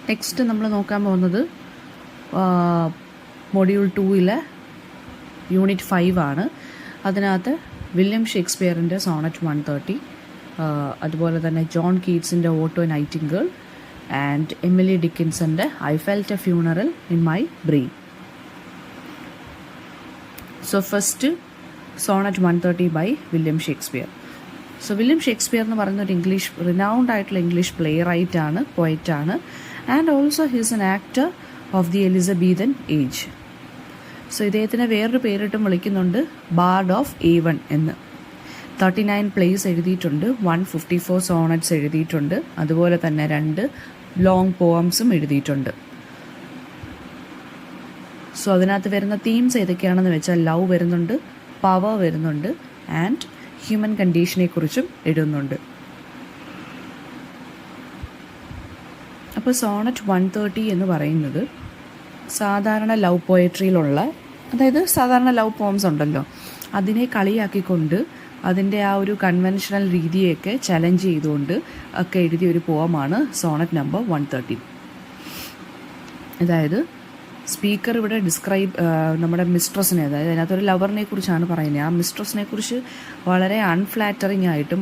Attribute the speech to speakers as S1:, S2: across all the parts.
S1: Next നമ്മൾ നോക്കാൻ പോകുന്നത് മൊഡ്യൂൾ 2 യൂണിറ്റ് 5 ആണ്. അതിനകത്ത് വില്യം ഷേക്സ്പിയറിൻ്റെ സോണറ്റ് 130, അതുപോലെ തന്നെ ജോൺ കീറ്റ്സിൻ്റെ ഓട്ടോ നൈറ്റിംഗേൾ ആൻഡ് എമിലി ഡിക്കിൻസൻ്റെ I felt a funeral in my brain. So first sonnet 130 by William Shakespeare. So William Shakespeare എന്ന് പറയുന്ന ഒരു റിനൗണ്ട് ആയിട്ടുള്ള ഇംഗ്ലീഷ് പ്ലേ റൈറ്റ് ആണ്, പോയറ്റാണ്, and also he's an actor of the Elizabethan age. So ഇദ്ദേഹത്തിനെ വേറൊരു പേരിട്ടും വിളിക്കുന്നുണ്ട്, ബാർഡ് ഓഫ് ഏവൺ എന്ന്. 39 പ്ലേസ് എഴുതിയിട്ടുണ്ട്, 154 സോണറ്റ്സ് എഴുതിയിട്ടുണ്ട്, അതുപോലെ തന്നെ 2 ലോങ് പോയംസും എഴുതിയിട്ടുണ്ട്. സോ അതിനകത്ത് വരുന്ന തീംസ് ഏതൊക്കെയാണെന്ന് വെച്ചാൽ ലവ് വരുന്നുണ്ട്, പവർ വരുന്നുണ്ട്, ആൻഡ് ഹ്യൂമൻ കണ്ടീഷനെ കുറിച്ചും എഴുതുന്നുണ്ട്. അപ്പോൾ സോണറ്റ് 130 എന്ന് പറയുന്നത് സാധാരണ ലവ് പോയട്രിയിലുള്ള, അതായത് സാധാരണ ലവ് പോംസ് ഉണ്ടല്ലോ, അതിനെ കളിയാക്കിക്കൊണ്ട് അതിൻ്റെ ആ ഒരു കൺവെൻഷണൽ രീതിയൊക്കെ ചലഞ്ച് ചെയ്തുകൊണ്ട് ഒക്കെ എഴുതിയ ഒരു പോമാണ് സോണറ്റ് നമ്പർ 130. അതായത് സ്പീക്കർ ഇവിടെ നമ്മുടെ മിസ്ട്രസിനെ, അതായത് അതിനകത്തൊരു ലവറിനെ കുറിച്ചാണ് പറയുന്നത്. ആ മിസ്ട്രസിനെ കുറിച്ച് വളരെ അൺഫ്ലാറ്ററിങ് ആയിട്ടും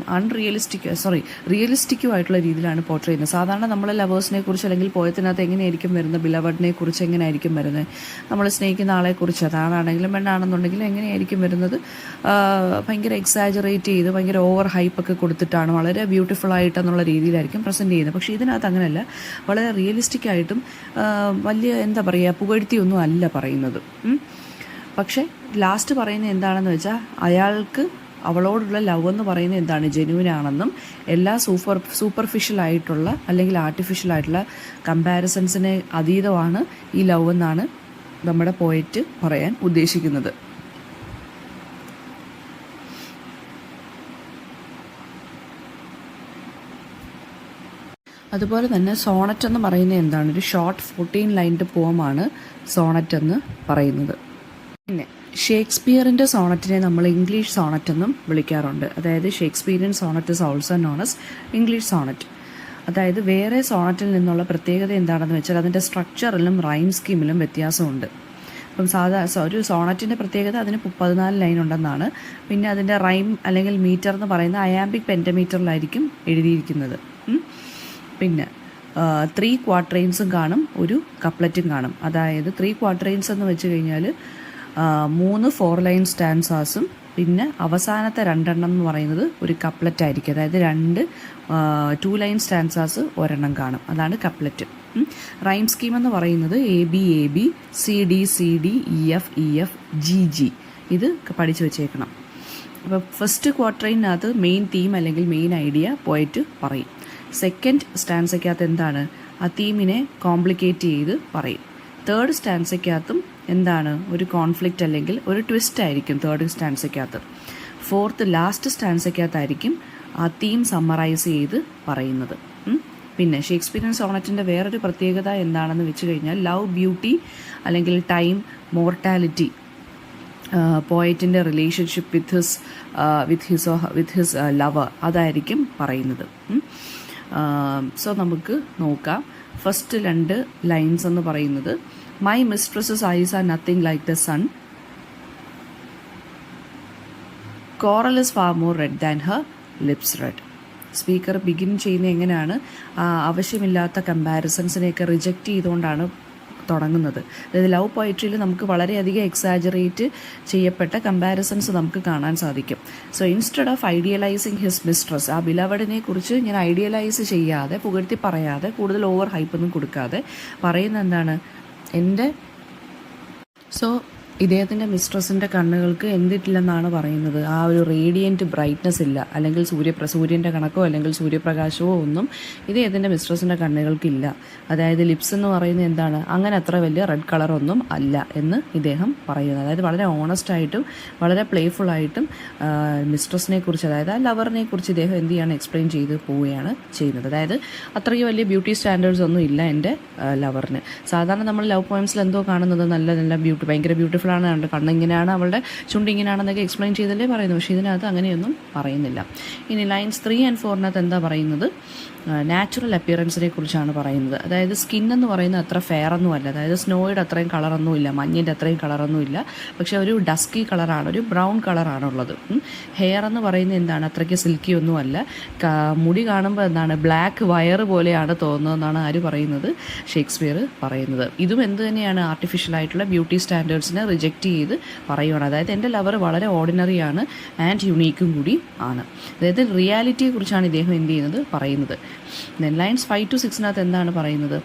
S1: റിയലിസ്റ്റിക്കും ആയിട്ടുള്ള രീതിയിലാണ് പോർട്രേ ചെയ്യുന്നത്. സാധാരണ നമ്മൾ ലവേഴ്സിനെ കുറിച്ച് അല്ലെങ്കിൽ പോയത്തിനകത്ത് എങ്ങനെയായിരിക്കും വരുന്നത്, ബിലവഡിനെ കുറിച്ച് എങ്ങനെയായിരിക്കും വരുന്നത്, നമ്മൾ സ്നേഹിക്കുന്ന ആളെക്കുറിച്ച്, അതാണെങ്കിലും പെണ്ണാണെന്നുണ്ടെങ്കിലും എങ്ങനെയായിരിക്കും വരുന്നത്, ഭയങ്കര എക്സാജറേറ്റ് ചെയ്ത് ഭയങ്കര ഓവർ ഹൈപ്പൊക്കെ കൊടുത്തിട്ടാണ് വളരെ ബ്യൂട്ടിഫുൾ ആയിട്ടെന്നുള്ള രീതിയിലായിരിക്കും പ്രസൻറ്റ് ചെയ്യുന്നത്. പക്ഷേ ഇതിനകത്ത് അങ്ങനെയല്ല, വളരെ റിയലിസ്റ്റിക് ആയിട്ടും വലിയ എന്താ പറയുക, പുകഴ്ത്തിയൊന്നും അല്ല പറയുന്നത്. പക്ഷേ ലാസ്റ്റ് പറയുന്നത് എന്താണെന്ന് വെച്ചാൽ അയാൾക്ക് അവളോടുള്ള ലവ് എന്ന് പറയുന്നത് എന്താണ്, ജെന്യൂൻ ആണെന്നും എല്ലാ സൂപ്പർഫിഷ്യലായിട്ടുള്ള അല്ലെങ്കിൽ ആർട്ടിഫിഷ്യലായിട്ടുള്ള കമ്പാരിസൺസിനെ അതീതമാണ് ഈ ലവ് എന്നാണ് നമ്മുടെ പോയറ്റ് പറയാൻ ഉദ്ദേശിക്കുന്നത്. അതുപോലെ തന്നെ സോണറ്റ് എന്ന് പറയുന്നത് എന്താണ്, ഒരു ഷോർട്ട് 14 ലൈൻ്റെ പോമാണ് സോണറ്റ് എന്ന് പറയുന്നത്. പിന്നെ ഷേക്സ്പിയറിൻ്റെ സോണറ്റിനെ നമ്മൾ ഇംഗ്ലീഷ് സോണറ്റ് എന്നും വിളിക്കാറുണ്ട്. അതായത് Shakespearean sonnet is also known as English sonnet. അതായത് വേറെ സോണറ്റിൽ നിന്നുള്ള പ്രത്യേകത എന്താണെന്ന് വെച്ചാൽ അതിൻ്റെ സ്ട്രക്ചറിലും റൈം സ്കീമിലും വ്യത്യാസമുണ്ട്. അപ്പം ഒരു സോണറ്റിൻ്റെ പ്രത്യേകത അതിന് 14 ലൈൻ ഉണ്ടെന്നാണ്. പിന്നെ അതിൻ്റെ റൈം അല്ലെങ്കിൽ മീറ്റർ എന്ന് പറയുന്ന അയാംബിക് പെൻറ്റമീറ്ററിലായിരിക്കും എഴുതിയിരിക്കുന്നത്. പിന്നെ 3 ക്വാർട്ടറൈൻസും കാണും, ഒരു കപ്ലറ്റും കാണും. അതായത് 3 ക്വാർട്ടറൈൻസ് എന്ന് വെച്ച് കഴിഞ്ഞാൽ 3 4 ലൈൻ സ്റ്റാൻസാസും പിന്നെ അവസാനത്തെ 2 എന്ന് പറയുന്നത് ഒരു കപ്ലറ്റ് ആയിരിക്കും. അതായത് 2 ലൈൻ സ്റ്റാൻസാസ് ഒരെണ്ണം കാണും, അതാണ് കപ്ലറ്റ്. റൈം സ്കീം എന്ന് പറയുന്നത് AB CD CD EF EF GG, ഇത് പഠിച്ചു വെച്ചേക്കണം. അപ്പോൾ ഫസ്റ്റ് ക്വാർട്ടറിനകത്ത് മെയിൻ തീം അല്ലെങ്കിൽ മെയിൻ ഐഡിയ പോയിട്ട് പറയും. സെക്കൻഡ് സ്റ്റാൻസയ്ക്കകത്ത് എന്താണ്, ആ തീമിനെ കോംപ്ലിക്കേറ്റ് ചെയ്ത് പറയും. തേർഡ് സ്റ്റാൻസയ്ക്കകത്തും എന്താണ്, ഒരു കോൺഫ്ലിക്റ്റ് അല്ലെങ്കിൽ ഒരു ട്വിസ്റ്റ് ആയിരിക്കും തേർഡ് സ്റ്റാൻസയ്ക്കകത്ത്. ഫോർത്ത് ലാസ്റ്റ് സ്റ്റാൻസയ്ക്കകത്തായിരിക്കും ആ തീം സമ്മറൈസ് ചെയ്ത് പറയുന്നത്. പിന്നെ ഷേക്സ്പിയറിയൻ സോണറ്റിൻ്റെ വേറൊരു പ്രത്യേകത എന്താണെന്ന് വെച്ച് കഴിഞ്ഞാൽ ലവ്, ബ്യൂട്ടി അല്ലെങ്കിൽ ടൈം, മോർട്ടാലിറ്റി, പോയറ്റിൻ്റെ റിലേഷൻഷിപ്പ് വിത്ത് ഹിസ് ലവർ, അതായിരിക്കും പറയുന്നത്. സോ നമുക്ക് നോക്കാം. ഫസ്റ്റ് 2 ലൈൻസ് എന്ന് പറയുന്നത് my mistress's eyes are nothing like the sun, coral is far more red than her lips red. Speaker begin ചെയ്യുന്നത് എങ്ങനെയാണ്, ആവശ്യമില്ലാത്ത കമ്പാരിസൺസിനെയൊക്കെ റിജക്റ്റ് ചെയ്തുകൊണ്ടാണ് തുടങ്ങുന്നത്. അതായത് ലവ് പോയട്രിയിൽ നമുക്ക് വളരെയധികം എക്സാജറേറ്റ് ചെയ്യപ്പെട്ട കമ്പാരിസൺസ് നമുക്ക് കാണാൻ സാധിക്കും. So instead of idealising his mistress, ആ ബിലവഡിനെ കുറിച്ച് ഇങ്ങനെ ഐഡിയലൈസ് ചെയ്യാതെ, പുകഴ്ത്തി പറയാതെ, കൂടുതൽ ഓവർ ഹൈപ്പൊന്നും കൊടുക്കാതെ പറയുന്നത് എന്താണ്, ഇദ്ദേഹത്തിൻ്റെ മിസ്ട്രസിൻ്റെ കണ്ണുകൾക്ക് എന്തിട്ടില്ലെന്നാണ് പറയുന്നത്, ആ ഒരു റേഡിയൻറ്റ് ബ്രൈറ്റ്നസ് ഇല്ല, അല്ലെങ്കിൽ സൂര്യൻ്റെ കണക്കോ അല്ലെങ്കിൽ സൂര്യപ്രകാശമോ ഒന്നും ഇദ്ദേഹത്തിൻ്റെ മിസ്ട്രസിൻ്റെ കണ്ണുകൾക്കില്ല. അതായത് ലിപ്സ് എന്ന് പറയുന്നത് എന്താണ്, അങ്ങനെ അത്ര വലിയ റെഡ് കളറൊന്നും അല്ല എന്ന് ഇദ്ദേഹം പറയുന്നത്. അതായത് വളരെ ഓണസ്റ്റായിട്ടും വളരെ പ്ലേഫുള്ളായിട്ടും മിസ്ട്രസിനെ കുറിച്ച്, അതായത് ആ ലവറിനെ കുറിച്ച് ഇദ്ദേഹം എന്ത് ചെയ്യാണ്, എക്സ്പ്ലെയിൻ ചെയ്ത് പോവുകയാണ് ചെയ്യുന്നത്. അതായത് അത്രയ്ക്ക് വലിയ ബ്യൂട്ടി സ്റ്റാൻഡേർഡ്സ് ഒന്നും ഇല്ല എൻ്റെ ലവറിന്. സാധാരണ നമ്മൾ ലവ് പോയിംസിൽ എന്തോ കാണുന്നത് നല്ല ഭയങ്കര ബ്യൂട്ടിഫുൾ ആണ്, കണ്ണിങ്ങനെയാണ്, അവളുടെ ചുണ്ടിങ്ങനെയാണെന്നൊക്കെ എക്സ്പ്ലെയിൻ ചെയ്തല്ലേ പറയുന്നത്. പക്ഷേ ഇതിനകത്ത് അങ്ങനെയൊന്നും പറയുന്നില്ല. ഇനി ലൈൻസ് 3 and 4 എന്താ പറയുന്നത്, നാച്ചുറൽ അപ്പിയറൻസിനെ കുറിച്ചാണ് പറയുന്നത്. അതായത് സ്കിൻ എന്ന് പറയുന്നത് അത്ര ഫെയർ ഒന്നുമല്ല, അതായത് സ്നോയുടെ അത്രയും കളറൊന്നുമില്ല, മഞ്ഞിൻ്റെ അത്രയും കളറൊന്നുമില്ല, പക്ഷേ ഒരു ഡസ്കി കളറാണ്, ഒരു ബ്രൗൺ കളറാണുള്ളത്. ഹെയർ എന്ന് പറയുന്നത് എന്താണ്, അത്രയ്ക്ക് സിൽക്കി ഒന്നുമല്ല, മുടി കാണുമ്പോൾ എന്താണ് ബ്ലാക്ക് വയർ പോലെയാണ് തോന്നുന്നതെന്നാണ് ആര് പറയുന്നത്, ഷേക്സ്പിയർ പറയുന്നത്. ഇതും എന്ത് തന്നെയാണ്, ആർട്ടിഫിഷ്യലായിട്ടുള്ള ബ്യൂട്ടി സ്റ്റാൻഡേർഡ്സിനെ റിജക്റ്റ് ചെയ്ത് പറയുവാണ്. അതായത് എൻ്റെ ലവർ വളരെ ഓർഡിനറിയാണ് ആൻഡ് യുണീക്കും കൂടി ആണ്. അതായത് റിയാലിറ്റിയെക്കുറിച്ചാണ് ഇദ്ദേഹം എന്ത് ചെയ്യുന്നത്, പറയുന്നത്. ലൈൻസ് 5 to 6 എന്താണ് പറയുന്നത്,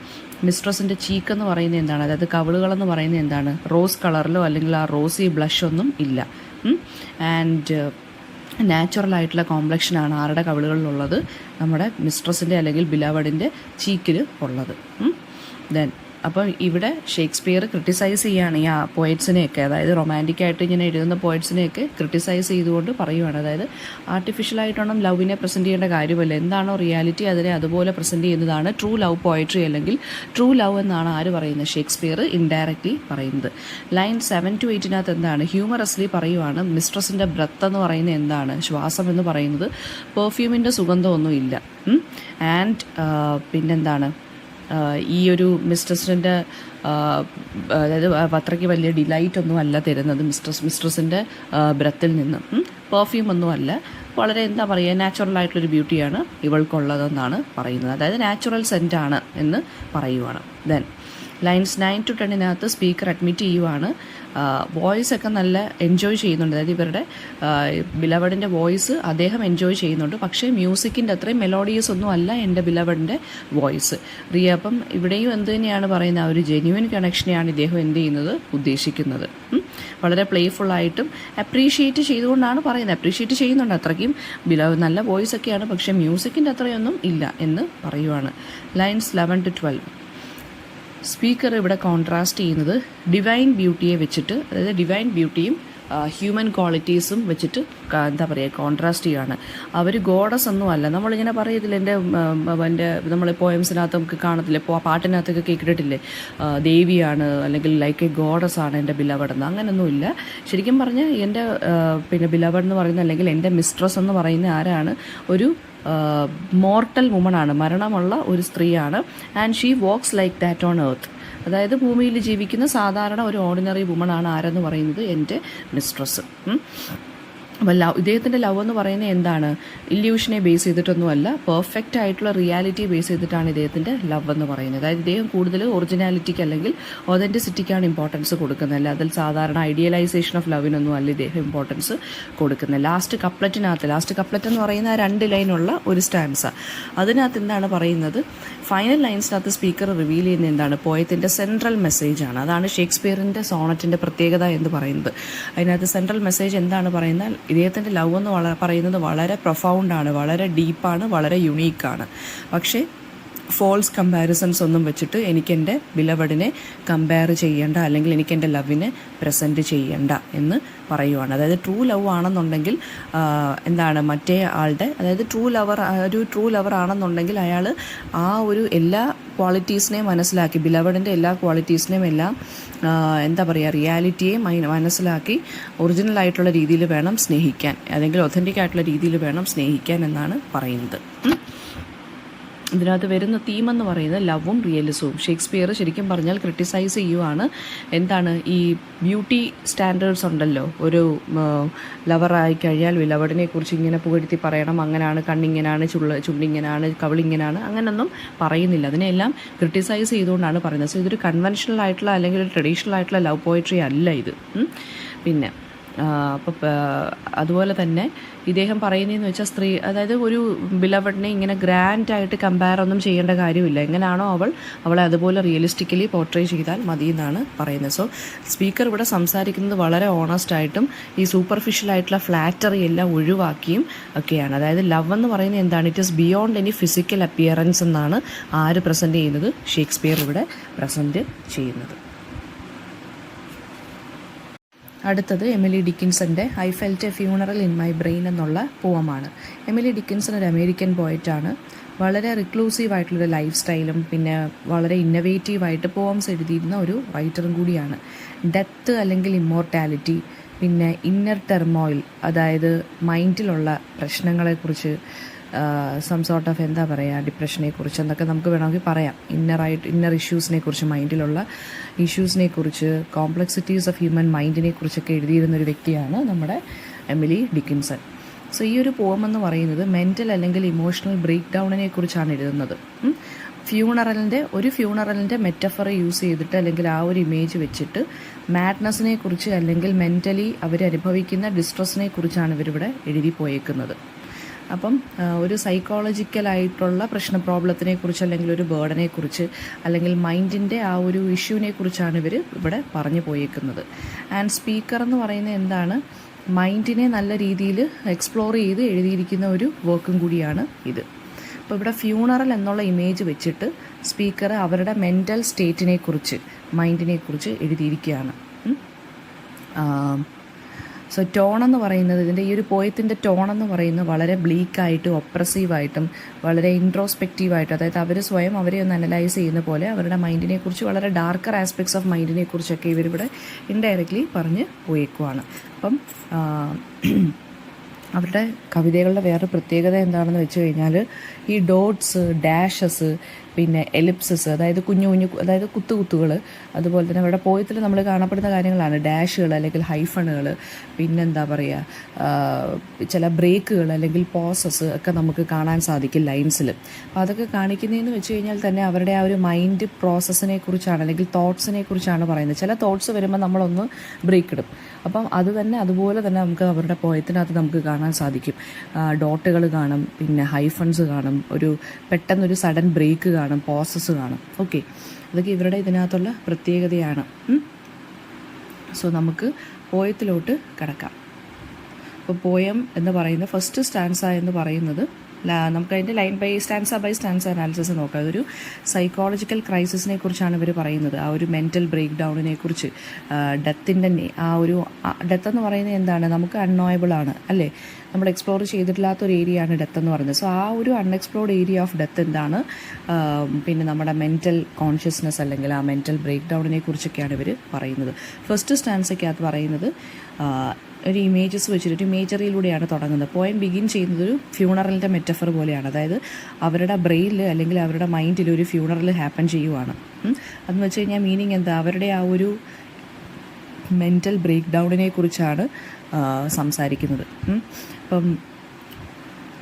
S1: മിസ്ട്രസിൻ്റെ ചീക്ക് എന്ന് പറയുന്നത് എന്താണ്, അതായത് കവിളുകളെന്ന് പറയുന്നത് എന്താണ്, റോസ് കളറിലോ അല്ലെങ്കിൽ ആ റോസി ബ്ലഷ് ഒന്നും ഇല്ല. ആൻഡ് നാച്ചുറലായിട്ടുള്ള കോംപ്ലക്ഷനാണ് ആരുടെ കവിളുകളിലുള്ളത്, നമ്മുടെ മിസ്ട്രസിൻ്റെ അല്ലെങ്കിൽ ബിലവഡിൻ്റെ ചീക്കിൽ ഉള്ളത്. ദെൻ അപ്പം ഇവിടെ ഷേക്സ്പിയർ ക്രിട്ടിസൈസ് ചെയ്യുകയാണ് ഈ പോയറ്റ്സിനെയൊക്കെ, അതായത് റൊമാൻറ്റിക്കായിട്ട് ഇങ്ങനെ എഴുതുന്ന പോയറ്റ്സിനെയൊക്കെ ക്രിട്ടിസൈസ് ചെയ്തുകൊണ്ട് പറയുവാണ്. അതായത് ആർട്ടിഫിഷ്യലായിട്ടൊന്നും ലവിനെ പ്രസൻറ്റ് ചെയ്യേണ്ട കാര്യമല്ല, എന്താണോ റിയാലിറ്റി അതിനെ അതുപോലെ പ്രസൻറ്റ് ചെയ്യുന്നതാണ് ട്രൂ ലവ് പോയട്രി അല്ലെങ്കിൽ ട്രൂ ലവ് എന്നാണ് ആര് പറയുന്നത്, ഷേക്സ്പിയർ ഇൻഡയറക്റ്റ്ലി പറയുന്നത്. ലൈൻ 7 to 8 എന്താണ്, ഹ്യൂമറസ്ലി പറയുവാണ്, മിസ്ട്രസിൻ്റെ ബ്രത്ത് എന്ന് പറയുന്നത് എന്താണ്, ശ്വാസം എന്ന് പറയുന്നത് പെർഫ്യൂമിൻ്റെ സുഗന്ധമൊന്നും ഇല്ല. ആൻഡ് പിന്നെന്താണ്, ഈ ഒരു മിസ്ട്രസിൻ്റെ അതായത് അത്രയ്ക്ക് വലിയ ഡിലൈറ്റ് ഒന്നും അല്ല തരുന്നത് മിസ്ട്രസിൻ്റെ ബ്രത്തിൽ നിന്നും, പെർഫ്യൂം ഒന്നും അല്ല, വളരെ എന്താ പറയുക നാച്ചുറലായിട്ടുള്ളൊരു ബ്യൂട്ടിയാണ് ഇവൾക്കുള്ളതെന്നാണ് പറയുന്നത്. അതായത് നാച്ചുറൽ സെൻറ്റാണ് എന്ന് പറയുവാണ്. Then lines 9 to 10 speaker admit ചെയ്യുവാണ്, വോയിസ് ഒക്കെ നല്ല എൻജോയ് ചെയ്യുന്നുണ്ട്, അതായത് ഇവരുടെ ബിലവഡിൻ്റെ വോയിസ് അദ്ദേഹം എൻജോയ് ചെയ്യുന്നുണ്ട്, പക്ഷേ മ്യൂസിക്കിൻ്റെ അത്രയും മെലോഡിയസ് ഒന്നും അല്ല എൻ്റെ ബിലവഡിൻ്റെ വോയിസ്. അപ്പം ഇവിടെയും എന്ത് തന്നെയാണ് പറയുന്നത്, ആ ഒരു ജെന്യുവൻ കണക്ഷനെയാണ് ഇദ്ദേഹം എന്ത് ചെയ്യുന്നത്, ഉദ്ദേശിക്കുന്നത്. വളരെ പ്ലേഫുള്ളായിട്ടും അപ്രീഷിയേറ്റ് ചെയ്തുകൊണ്ടാണ് പറയുന്നത്, അപ്രീഷിയേറ്റ് ചെയ്യുന്നുണ്ട്, അത്രയ്ക്കും നല്ല വോയിസ് ഒക്കെയാണ്, പക്ഷേ മ്യൂസിക്കിൻ്റെ അത്രയൊന്നും ഇല്ല എന്ന് പറയുവാണ്. ലൈൻസ് 11 to 12 സ്പീക്കർ ഇവിടെ കോൺട്രാസ്റ്റ് ചെയ്യുന്നത് ഡിവൈൻ ബ്യൂട്ടിയെ വെച്ചിട്ട്, അതായത് ഡിവൈൻ ബ്യൂട്ടിയും ഹ്യൂമൻ ക്വാളിറ്റീസും വെച്ചിട്ട് എന്താ പറയുക കോൺട്രാസ്റ്റ് ചെയ്യുകയാണ്. അവർ ഗോഡസ് ഒന്നും അല്ല, നമ്മളിങ്ങനെ പറയത്തില്ല, എൻ്റെ നമ്മൾ പോയംസിനകത്ത് നമുക്ക് കാണത്തില്ലേ, പാട്ടിനകത്തൊക്കെ കേട്ടിട്ടില്ലേ, ദേവിയാണ് അല്ലെങ്കിൽ ലൈക്ക് എ ഗോഡസ് ആണ് എൻ്റെ ബിലവഡെന്ന്, അങ്ങനെയൊന്നുമില്ല. ശരിക്കും പറഞ്ഞാൽ എൻ്റെ ബിലവഡ് എന്ന് പറയുന്നത് അല്ലെങ്കിൽ എൻ്റെ മിസ്ട്രസ് എന്ന് പറയുന്ന ആരാണ്, ഒരു മോർട്ടൽ വുമണാണ്, മരണമുള്ള ഒരു സ്ത്രീയാണ്. And she walks like that on earth, അതായത് ഭൂമിയിൽ ജീവിക്കുന്ന സാധാരണ ഒരു ഓർഡിനറി വുമണാണ് ആരെന്ന് പറയുന്നത്, എൻ്റെ മിസ്ട്രസ്. അപ്പോൾ ഇദ്ദേഹത്തിൻ്റെ ലവ് എന്ന് പറയുന്നത് എന്താണ്, ഇല്യൂഷനെ ബേസ് ചെയ്തിട്ടൊന്നുമല്ല, പെർഫെക്റ്റ് ആയിട്ടുള്ള റിയാലിറ്റി ബേസ് ചെയ്തിട്ടാണ് ഇദ്ദേഹത്തിൻ്റെ ലവ് എന്ന് പറയുന്നത്. അതായത് ഇദ്ദേഹം കൂടുതൽ ഒറിജിനാലിറ്റിക്ക് അല്ലെങ്കിൽ ഒതൻറ്റിസിറ്റിക്കാണ് ഇമ്പോർട്ടൻസ് കൊടുക്കുന്നത്, അല്ല അതിൽ സാധാരണ ഐഡിയലൈസേഷൻ ഓഫ് ലവിനൊന്നും അല്ല ഇദ്ദേഹം ഇമ്പോർട്ടൻസ് കൊടുക്കുന്നത്. ലാസ്റ്റ് കപ്ലറ്റ് എന്ന് പറയുന്ന 2 ലൈനുള്ള ഒരു സ്റ്റാൻസ, അതിനകത്ത് എന്താണ് പറയുന്നത്, ഫൈനൽ ലൈൻസിനകത്ത് സ്പീക്കർ റിവീൽ ചെയ്യുന്ന എന്താണ്, പോയത്തിൻ്റെ സെൻട്രൽ മെസ്സേജാണ്. അതാണ് ഷേക്സ്പിയറിൻ്റെ സോണറ്റിൻ്റെ പ്രത്യേകത എന്ന് പറയുന്നത്. അതിനകത്ത് സെൻട്രൽ മെസ്സേജ് എന്താണ് പറയുന്നത്, ഇദ്ദേഹത്തിൻ്റെ ലവ് എന്ന് പറയുന്നത് വളരെ പ്രൊഫൗണ്ടാണ്, വളരെ ഡീപ്പാണ്, വളരെ യുണീക്കാണ്. പക്ഷേ ഫോൾസ് കമ്പാരിസൺസ് ഒന്നും വെച്ചിട്ട് എനിക്കെൻ്റെ ബിലവഡിനെ കമ്പയർ ചെയ്യേണ്ട അല്ലെങ്കിൽ എനിക്കെൻ്റെ ലവിനെ പ്രസൻറ്റ് ചെയ്യേണ്ട എന്ന് പറയുവാണ്. അതായത് ട്രൂ ലവ് ആണെന്നുണ്ടെങ്കിൽ എന്താണ് മറ്റേ ആളുടെ, അതായത് ട്രൂ ലവർ ആണെന്നുണ്ടെങ്കിൽ അയാൾ ആ ഒരു എല്ലാ ക്വാളിറ്റീസിനെയും മനസ്സിലാക്കി, ബിലവഡിൻ്റെ എല്ലാ ക്വാളിറ്റീസിനെയും എല്ലാം എന്താ പറയുക റിയാലിറ്റിയെ മനസ്സിലാക്കി ഒറിജിനലായിട്ടുള്ള രീതിയിൽ വേണം സ്നേഹിക്കാൻ, അല്ലെങ്കിൽ ഒതൻറ്റിക് ആയിട്ടുള്ള രീതിയിൽ വേണം സ്നേഹിക്കാൻ എന്നാണ് പറയുന്നത്. ഇതിനകത്ത് വരുന്ന തീമെന്ന് പറയുന്നത് ലവും റിയലിസവും. ഷേക്സ്പിയർ ശരിക്കും പറഞ്ഞാൽ ക്രിട്ടിസൈസ് ചെയ്യുവാണ് എന്താണ്, ഈ ബ്യൂട്ടി സ്റ്റാൻഡേർഡ്സ് ഉണ്ടല്ലോ, ഒരു ലവറായി കഴിഞ്ഞാൽ ലവഡിനെ കുറിച്ച് ഇങ്ങനെ പുകഴ്ത്തി പറയണം, അങ്ങനെയാണ്, കണ്ണിങ്ങനാണ്, ചുണ്ടിങ്ങനാണ്, കവിളിങ്ങനാണ്, അങ്ങനെയൊന്നും പറയുന്നില്ല. അതിനെല്ലാം ക്രിട്ടിസൈസ് ചെയ്തുകൊണ്ടാണ് പറയുന്നത്. സോ ഇതൊരു കൺവെൻഷണൽ ആയിട്ടുള്ള അല്ലെങ്കിൽ ഒരു ട്രഡീഷണൽ ആയിട്ടുള്ള ലവ് പോയട്രി അല്ല ഇത്. പിന്നെ അപ്പോൾ അതുപോലെ തന്നെ ഇദ്ദേഹം പറയുന്നതെന്ന് വെച്ചാൽ അതായത് ഒരു ബിലവഡിനെ ഇങ്ങനെ ഗ്രാൻഡായിട്ട് കമ്പയർ ഒന്നും ചെയ്യേണ്ട കാര്യമില്ല, എങ്ങനെയാണോ അവളെ അതുപോലെ റിയലിസ്റ്റിക്കലി പോർട്രേ ചെയ്താൽ മതി എന്നാണ് പറയുന്നത്. സോ സ്പീക്കർ ഇവിടെ സംസാരിക്കുന്നത് വളരെ ഓണസ്റ്റായിട്ടും ഈ സൂപ്പർഫിഷ്യലായിട്ടുള്ള ഫ്ലാറ്ററി എല്ലാം ഒഴിവാക്കിയും ഒക്കെയാണ്. അതായത് ലവ് എന്ന് പറയുന്നത് എന്താണ്, it is beyond any physical appearance എന്നാണ് ആര് പ്രസൻറ്റ് ചെയ്യുന്നത്, ഷേക്സ്പിയർ ഇവിടെ പ്രസൻറ്റ് ചെയ്യുന്നത്. അടുത്തത് എമിലി ഡിക്കിൻസൻ്റെ I felt a funeral in my brain എന്നുള്ള പോവമാണ്. എമിലി ഡിക്കിൻസൺ ഒരു അമേരിക്കൻ പോയറ്റാണ്. വളരെ റിക്ലൂസീവായിട്ടുള്ളൊരു ലൈഫ് സ്റ്റൈലും പിന്നെ വളരെ ഇന്നവേറ്റീവായിട്ട് പോവംസ് എഴുതിയിരുന്ന ഒരു റൈറ്ററും കൂടിയാണ്. ഡെത്ത് അല്ലെങ്കിൽ ഇമ്മോർട്ടാലിറ്റി, പിന്നെ ഇന്നർ ടെർമോയിൽ, അതായത് മൈൻഡിലുള്ള പ്രശ്നങ്ങളെക്കുറിച്ച്, സം സോർട്ട് ഓഫ് എന്താ പറയുക ഡിപ്രഷനെ കുറിച്ച് എന്നൊക്കെ നമുക്ക് വേണമെങ്കിൽ പറയാം. ഇന്നർ ഇഷ്യൂസിനെ കുറിച്ച്, മൈൻഡിലുള്ള ഇഷ്യൂസിനെ കുറിച്ച്, കോംപ്ലക്സിറ്റീസ് ഓഫ് ഹ്യൂമൻ മൈൻഡിനെ കുറിച്ചൊക്കെ എഴുതിയിരുന്നൊരു വ്യക്തിയാണ് നമ്മുടെ എമിലി ഡിക്കിൻസൺ. സോ ഈ ഒരു പോം എന്ന് പറയുന്നത് മെൻ്റൽ അല്ലെങ്കിൽ ഇമോഷണൽ ബ്രേക്ക് ഡൗണിനെ കുറിച്ചാണ് എഴുതുന്നത്. ഫ്യൂണറലിൻ്റെ മെറ്റഫർ യൂസ് ചെയ്തിട്ട് അല്ലെങ്കിൽ ആ ഒരു ഇമേജ് വെച്ചിട്ട് മാഡ്നസിനെ കുറിച്ച് അല്ലെങ്കിൽ മെൻ്റലി അവരനുഭവിക്കുന്ന ഡിസ്ട്രെസ്സിനെ കുറിച്ചാണ് ഇവരിവിടെ എഴുതി പോയേക്കുന്നത്. അപ്പം ഒരു സൈക്കോളജിക്കലായിട്ടുള്ള പ്രോബ്ലത്തിനെ കുറിച്ച് അല്ലെങ്കിൽ ഒരു ബേർഡനെ കുറിച്ച് അല്ലെങ്കിൽ മൈൻഡിൻ്റെ ആ ഒരു ഇഷ്യൂവിനെ കുറിച്ചാണ് ഇവർ ഇവിടെ പറഞ്ഞു പോയേക്കുന്നത്. ആൻഡ് സ്പീക്കർ എന്ന് പറയുന്നത് എന്താണ്, മൈൻഡിനെ നല്ല രീതിയിൽ എക്സ്പ്ലോർ ചെയ്ത് എഴുതിയിരിക്കുന്ന ഒരു വർക്കും കൂടിയാണ് ഇത്. അപ്പോൾ ഇവിടെ ഫ്യൂണറൽ എന്നുള്ള ഇമേജ് വെച്ചിട്ട് സ്പീക്കർ അവരുടെ മെൻ്റൽ സ്റ്റേറ്റിനെ കുറിച്ച്, മൈൻഡിനെ കുറിച്ച് എഴുതിയിരിക്കുകയാണ്. സോ ടോൺ എന്ന് പറയുന്നത്, ഇതിൻ്റെ ഈ ഒരു പോയത്തിൻ്റെ ടോൺ എന്ന് പറയുന്നത് വളരെ ബ്ലീക്കായിട്ടും ഒപ്രസീവായിട്ടും വളരെ ഇൻട്രോസ്പെക്റ്റീവായിട്ടും, അതായത് അവർ സ്വയം അവരെ ഒന്ന് അനലൈസ് ചെയ്യുന്ന പോലെ അവരുടെ മൈൻഡിനെ കുറിച്ച്, വളരെ ഡാർക്കർ ആസ്പെക്ട്സ് ഓഫ് മൈൻഡിനെ കുറിച്ചൊക്കെ ഇവരിവിടെ ഇൻഡയറക്റ്റ്ലി പറഞ്ഞ് പോയേക്കുവാണ്. അപ്പം അവരുടെ കവിതകളുടെ വേറെ പ്രത്യേകത എന്താണെന്ന് വെച്ച് കഴിഞ്ഞാൽ ഈ ഡോട്ട്സ്, ഡാഷസ്, പിന്നെ എലിപ്സസ്, അതായത് അതായത് കുത്തുകൾ, അതുപോലെ തന്നെ അവരുടെ പോയത്തിൽ നമ്മൾ കാണപ്പെടുന്ന കാര്യങ്ങളാണ് ഡാഷുകൾ അല്ലെങ്കിൽ ഹൈഫണുകൾ, പിന്നെന്താ പറയുക ചില ബ്രേക്കുകൾ അല്ലെങ്കിൽ പോസസ് ഒക്കെ നമുക്ക് കാണാൻ സാധിക്കും ലൈൻസിൽ. അപ്പോൾ അതൊക്കെ കാണിക്കുന്നതെന്ന് വെച്ച് കഴിഞ്ഞാൽ തന്നെ അവരുടെ ആ ഒരു മൈൻഡ് പ്രോസസ്സിനെ കുറിച്ചാണ് അല്ലെങ്കിൽ തോട്ട്സിനെ കുറിച്ചാണ് പറയുന്നത്. ചില തോട്ട്സ് വരുമ്പോൾ നമ്മളൊന്ന് ബ്രേക്ക് ഇടും. അപ്പം അതുപോലെ തന്നെ നമുക്ക് അവരുടെ പോയത്തിനകത്ത് നമുക്ക് കാണാൻ സാധിക്കും. ഡോട്ടുകൾ കാണും, പിന്നെ ഹൈഫൺസ് കാണും, പെട്ടെന്നൊരു സഡൻ ബ്രേക്ക് കാണും, പോസസ് കാണും. ഓക്കെ, അതൊക്കെ ഇവരുടെ ഇതിനകത്തുള്ള പ്രത്യേകതയാണ്. സോ നമുക്ക് പോയത്തിലോട്ട് കിടക്കാം. അപ്പോൾ പോയം എന്ന് പറയുന്ന ഫസ്റ്റ് സ്റ്റാൻസ എന്ന് പറയുന്നത് നമുക്കതിൻ്റെ സ്റ്റാൻസ ബൈ സ്റ്റാൻസ അനാലിസിസ് നോക്കാം. അതൊരു സൈക്കോളജിക്കൽ ക്രൈസിസിനെ കുറിച്ചാണ് ഇവർ പറയുന്നത്. ആ ഒരു മെൻ്റൽ ബ്രേക്ക് ഡൗണിനെ കുറിച്ച്, ഡെത്തിൻ്റെ ഡെത്ത് എന്ന് പറയുന്നത് എന്താണ്, നമുക്ക് അൺനോയബിൾ ആണ് അല്ലേ, നമ്മൾ എക്സ്പ്ലോർ ചെയ്തിട്ടില്ലാത്തൊരു ഏരിയയാണ് ഡെത്ത് എന്ന് പറയുന്നത്. സോ ആ ഒരു അൺഎക്സ്പ്ലോർഡ് ഏരിയ ഓഫ് ഡെത്ത് എന്താണ്, പിന്നെ നമ്മുടെ മെൻ്റൽ കോൺഷ്യസ്നെസ് അല്ലെങ്കിൽ ആ മെൻ്റൽ ബ്രേക്ക് ഡൗണിനെ കുറിച്ചൊക്കെയാണ് ഇവർ പറയുന്നത്. ഫസ്റ്റ് സ്റ്റാൻസയ്ക്കകത്ത് പറയുന്നത് ഒരു ഇമേജസ് വെച്ചിട്ട് ഒരു ഇമേജറിയിലൂടെയാണ് തുടങ്ങുന്നത്. പോയം ബിഗിൻ ചെയ്യുന്നത് ഒരു ഫ്യൂണറലിൻ്റെ മെറ്റഫർ പോലെയാണ്. അതായത് അവരുടെ ബ്രെയിനിൽ അല്ലെങ്കിൽ അവരുടെ മൈൻഡിൽ ഒരു ഫ്യൂണറൽ ഹാപ്പൻ ചെയ്യുവാണ്. അതെന്ന് വെച്ച് കഴിഞ്ഞാൽ മീനിങ് എന്താ, അവരുടെ ആ ഒരു മെൻ്റൽ ബ്രേക്ക് ഡൗണിനെ കുറിച്ചാണ് സംസാരിക്കുന്നത്. അപ്പം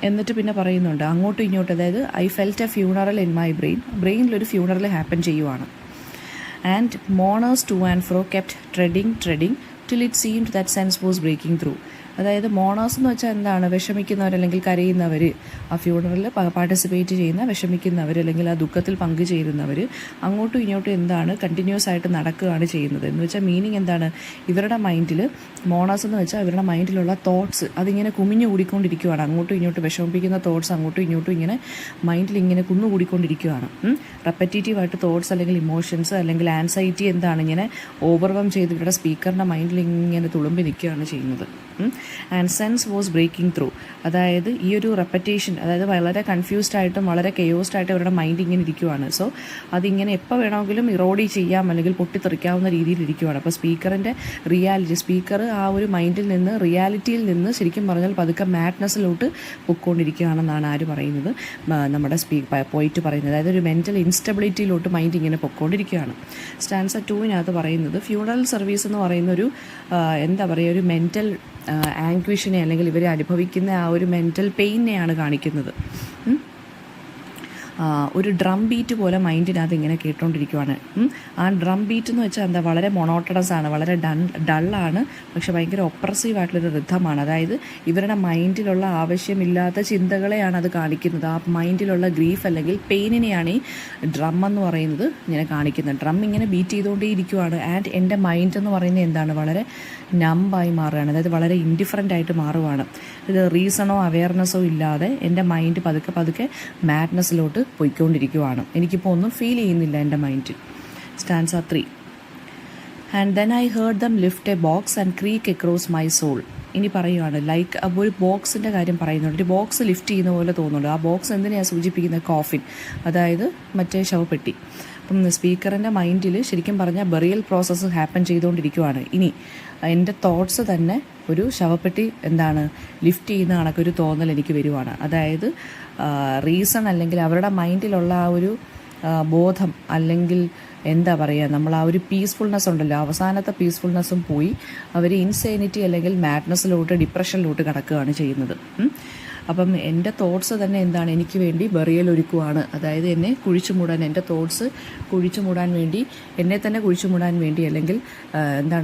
S1: എന്നിട്ട് പിന്നെ പറയുന്നുണ്ട് അങ്ങോട്ടും ഇങ്ങോട്ടും, അതായത് I felt a funeral in my ബ്രെയിനിലൊരു ഫ്യൂണറൽ ഹാപ്പൻ ചെയ്യുവാണ്. And mourners to and fro kept treading till it seemed that sense was breaking through. അതായത് മോണേഴ്സ് എന്ന് വെച്ചാൽ എന്താണ്, വിഷമിക്കുന്നവർ അല്ലെങ്കിൽ കരയുന്നവർ, ആ ഫ്യൂണറലിൽ പാർട്ടിസിപ്പേറ്റ് ചെയ്യുന്ന വിഷമിക്കുന്നവർ അല്ലെങ്കിൽ ആ ദുഃഖത്തിൽ പങ്കുചേരുന്നവർ അങ്ങോട്ടും ഇങ്ങോട്ടും എന്താണ് കണ്ടിന്യൂസ് ആയിട്ട് നടക്കുകയാണ് ചെയ്യുന്നത്. എന്ന് വെച്ചാൽ മീനിങ് എന്താണ്, ഇവരുടെ മൈൻഡിൽ മോണേഴ്സ് എന്ന് വെച്ചാൽ ഇവരുടെ മൈൻഡിലുള്ള തോട്ട്സ് അതിങ്ങനെ കുമിഞ്ഞു കൂടിക്കൊണ്ടിരിക്കുകയാണ്. അങ്ങോട്ടും ഇങ്ങോട്ടും വിഷമിപ്പിക്കുന്ന തോട്ട്സ് അങ്ങോട്ടും ഇങ്ങോട്ടും ഇങ്ങനെ മൈൻഡിൽ ഇങ്ങനെ കുന്നുകൂടിക്കൊണ്ടിരിക്കുകയാണ്. റെപ്പറ്റേറ്റീവായിട്ട് തോട്ട്സ് അല്ലെങ്കിൽ ഇമോഷൻസ് അല്ലെങ്കിൽ ആൻസൈറ്റി എന്താണ് ഇങ്ങനെ ഓവർവം ചെയ്ത് ഇവരുടെ സ്പീക്കറിൻ്റെ മൈൻഡിൽ ഇങ്ങനെ തുളുമ്പി നിൽക്കുകയാണ് ചെയ്യുന്നത്. And sense was breaking through, അതായത് ഈ ഒരു റെപ്പറ്റേഷൻ, അതായത് വളരെ കൺഫ്യൂസ്ഡ് ആയിട്ടും വളരെ കെയോസ്ഡ് ആയിട്ട് അവരുടെ മൈൻഡ് ഇങ്ങനെ ഇരിക്കുവാണ്. സോ അതിങ്ങനെ എപ്പോൾ വേണമെങ്കിലും ഇറോഡി ചെയ്യാം അല്ലെങ്കിൽ പൊട്ടിത്തെറിക്കാവുന്ന രീതിയിൽ ഇരിക്കുവാണ്. അപ്പോൾ സ്പീക്കറിൻ്റെ സ്പീക്കർ ആ ഒരു മൈൻഡിൽ നിന്ന് റിയാലിറ്റിയിൽ നിന്ന് ശരിക്കും പറഞ്ഞാൽ പതുക്കെ മാഡ്നസ്സിലോട്ട് പൊയ്ക്കൊണ്ടിരിക്കുകയാണെന്നാണ് ആര് പറയുന്നത്, നമ്മുടെ പോയിട്ട് പറയുന്നത്. അതായത് ഒരു മെൻ്റൽ ഇൻസ്റ്റബിലിറ്റിയിലോട്ട് മൈൻഡ് ഇങ്ങനെ പൊയ്ക്കൊണ്ടിരിക്കുകയാണ്. സ്റ്റാൻസ 2 പറയുന്നത് ഫ്യൂണറൽ സർവീസ് എന്ന് പറയുന്ന ഒരു എന്താ പറയുക, ഒരു മെൻ്റൽ ആങ്ക്വിഷിനെ അല്ലെങ്കിൽ ഇവർ അനുഭവിക്കുന്ന ആ ഒരു മെൻ്റൽ പെയിനെയാണ് കാണിക്കുന്നത്. ഒരു ഡ്രം ബീറ്റ് പോലെ മൈൻഡിനകത്ത് ഇങ്ങനെ കേട്ടുകൊണ്ടിരിക്കുവാണ്. ആ ഡ്രം ബീറ്റ് എന്ന് വെച്ചാൽ എന്താ, വളരെ മൊണോട്ടണസ് ആണ്, വളരെ ഡള്ളാണ്, പക്ഷെ ഭയങ്കര ഒപ്രസീവായിട്ടുള്ളൊരു റിഥമാണ്. അതായത് ഇവരുടെ മൈൻഡിലുള്ള ആവശ്യമില്ലാത്ത ചിന്തകളെയാണ് അത് കാണിക്കുന്നത്. ആ മൈൻഡിലുള്ള ഗ്രീഫ് അല്ലെങ്കിൽ പെയിനിനെയാണ് ഈ ഡ്രം എന്ന് പറയുന്നത് ഇങ്ങനെ കാണിക്കുന്നത്. ഡ്രം ഇങ്ങനെ ബീറ്റ് ചെയ്തുകൊണ്ടേ ഇരിക്കുവാണ്. ആൻഡ് എൻ്റെ മൈൻഡ് എന്ന് പറയുന്നത് എന്താണ്, വളരെ നമ്പായി മാറുകയാണ്, അതായത് വളരെ ഇൻഡിഫറൻ്റ് ആയിട്ട് മാറുകയാണ്. ഇത് റീസണോ അവെയർനെസ്സോ ഇല്ലാതെ എൻ്റെ മൈൻഡ് പതുക്കെ മാഡ്നസ്സിലോട്ട് പോയിക്കൊണ്ടിരിക്കുവാണ്. എനിക്കിപ്പോൾ ഒന്നും ഫീൽ ചെയ്യുന്നില്ല എൻ്റെ മൈൻഡിൽ. Stanza 3 and then I heard them lift a box and creak across my soul. ഇനി പറയുവാണ്, ലൈക്ക് ഒരു ബോക്സിൻ്റെ കാര്യം പറയുന്നുണ്ട്. ഒരു ബോക്സ് ലിഫ്റ്റ് ചെയ്യുന്ന പോലെ തോന്നുന്നുണ്ട്. ആ ബോക്സ് എന്തിനെയാണ് സൂചിപ്പിക്കുന്നത്, കോഫിൻ, അതായത് മറ്റേ ശവപ്പെട്ടി. അപ്പം സ്പീക്കറിൻ്റെ മൈൻഡിൽ ശരിക്കും പറഞ്ഞാൽ ബറിയൽ പ്രോസസ്സ് ഹാപ്പൻ ചെയ്തുകൊണ്ടിരിക്കുവാണ്. ഇനി എൻ്റെ തോട്ട്സ് തന്നെ ഒരു ശവപ്പെട്ടി ലിഫ്റ്റ് ചെയ്യുന്ന കണക്കൊരു തോന്നൽ എനിക്ക് വരുവാണ്. അതായത് റീസൺ അല്ലെങ്കിൽ അവരുടെ മൈൻഡിലുള്ള ആ ഒരു ബോധം അല്ലെങ്കിൽ എന്താ പറയുക, നമ്മൾ ആ ഒരു പീസ്ഫുൾനെസ് ഉണ്ടല്ലോ, അവസാനത്തെ പീസ്ഫുൾനെസ്സും പോയി അവർ ഇൻസേനിറ്റി അല്ലെങ്കിൽ മാഡ്നസ്സിലോട്ട് ഡിപ്രഷനിലോട്ട് കിടക്കുകയാണ് ചെയ്യുന്നത്. അപ്പം എൻ്റെ തോട്ട്സ് തന്നെ എനിക്ക് വേണ്ടി ബറിയൽ ഒരുക്കുവാണ്. അതായത് എന്നെ കുഴിച്ചു മൂടാൻ, എൻ്റെ തോട്ട്സ് കുഴിച്ചു മൂടാൻ വേണ്ടി, എന്നെ തന്നെ കുഴിച്ചു മൂടാൻ വേണ്ടി അല്ലെങ്കിൽ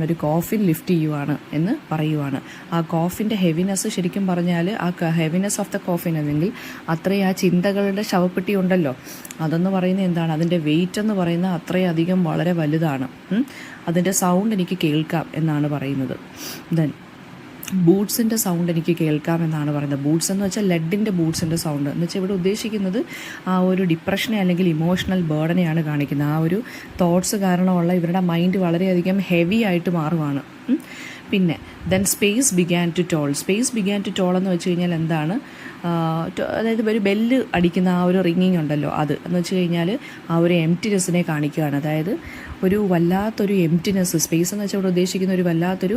S1: ഒരു കോഫിൻ ലിഫ്റ്റ് ചെയ്യുവാണ് എന്ന് പറയുവാണ്. ആ കോഫിൻ്റെ ഹെവിനെസ് ശരിക്കും പറഞ്ഞാൽ ആ ഹെവിനെസ് ഓഫ് ദ കോഫിൻ അല്ലെങ്കിൽ അത്രയും ആ ചിന്തകളുടെ ശവപ്പെട്ടി ഉണ്ടല്ലോ, അതെന്ന് പറയുന്നത് അതിൻ്റെ വെയിറ്റ് എന്ന് പറയുന്നത് അത്രയധികം വളരെ വലുതാണ്. അതിൻ്റെ സൗണ്ട് എനിക്ക് കേൾക്കാം എന്നാണ് പറയുന്നത്. ദെൻ ബൂട്ട്സിൻ്റെ സൗണ്ട് എനിക്ക് കേൾക്കാമെന്നാണ് പറയുന്നത്. ബൂട്ട്സ് എന്ന് വെച്ചാൽ ലെഡിൻ്റെ ബൂട്ട്സിൻ്റെ സൗണ്ട് എന്ന് വെച്ചാൽ ഇവിടെ ഉദ്ദേശിക്കുന്നത് ആ ഒരു ഡിപ്രഷനെ അല്ലെങ്കിൽ ഇമോഷണൽ ബേർഡനെയാണ് കാണിക്കുന്നത്. ആ ഒരു തോട്ട്സ് കാരണമുള്ള ഇവരുടെ മൈൻഡ് വളരെയധികം ഹെവി ആയിട്ട് മാറുവാണ്. പിന്നെ then space began to toll. Space began to toll എന്ന് വെച്ച് കഴിഞ്ഞാൽ അതായത് ഒരു ബെല്ല് അടിക്കുന്ന ആ ഒരു റിങ്ങിങ് ഉണ്ടല്ലോ, അത് എന്ന് വെച്ച് കഴിഞ്ഞാൽ ആ ഒരു എംപ്റ്റിനെസ്സിനെ കാണിക്കുകയാണ്. അതായത് ഒരു വല്ലാത്തൊരു എംപ്റ്റിനെസ്, സ്പേസ് എന്ന് വെച്ചാൽ ഇവിടെ ഉദ്ദേശിക്കുന്ന ഒരു വല്ലാത്തൊരു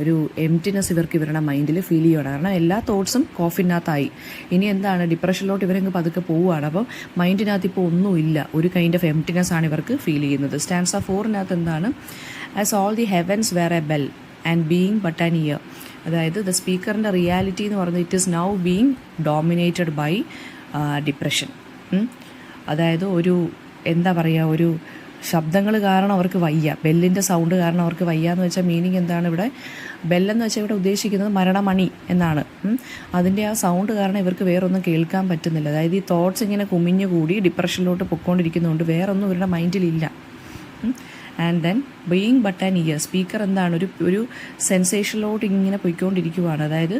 S1: ഒരു എംപ്റ്റിനെസ് ഇവരുടെ മൈൻഡിൽ ഫീൽ ചെയ്യുകയാണ്. കാരണം എല്ലാ തോട്ട്സും കോഫിനകത്തായി. ഇനി ഡിപ്രഷനിലോട്ട് ഇവരങ്ങ് പതുക്കെ പോവുകയാണ്. അപ്പം മൈൻഡിനകത്ത് ഇപ്പോൾ ഒന്നുമില്ല, ഒരു കൈൻഡ് ഓഫ് എംപ്റ്റിനെസ് ആണ് ഇവർക്ക് ഫീൽ ചെയ്യുന്നത്. Stanza 4 as all the heavens were a bell and being but an ear. അതായത് ദ സ്പീക്കറിൻ്റെ റിയാലിറ്റി എന്ന് പറയുന്നത് it is now being dominated by depression. അതായത് ഒരു ഒരു ശബ്ദങ്ങൾ കാരണം അവർക്ക് വയ്യ, ബെല്ലിൻ്റെ സൗണ്ട് കാരണം അവർക്ക് വയ്യ എന്ന് വെച്ചാൽ മീനിങ് ഇവിടെ ബെല്ലെന്ന് വെച്ചാൽ ഇവിടെ ഉദ്ദേശിക്കുന്നത് മരണമണി എന്നാണ്. അതിൻ്റെ ആ സൗണ്ട് കാരണം ഇവർക്ക് വേറൊന്നും കേൾക്കാൻ പറ്റുന്നില്ല. അതായത് ഈ തോട്ട്സ് ഇങ്ങനെ കുമിഞ്ഞുകൂടി ഡിപ്രഷനിലോട്ട് പൊയ്ക്കൊണ്ടിരിക്കുന്നതുകൊണ്ട് വേറൊന്നും ഇവരുടെ മൈൻഡിലില്ല. And then being but an ear. Speaker ഒരു സെൻസേഷനിലോട്ട് ഇങ്ങനെ പോയിക്കൊണ്ടിരിക്കുവാണ്. അതായത്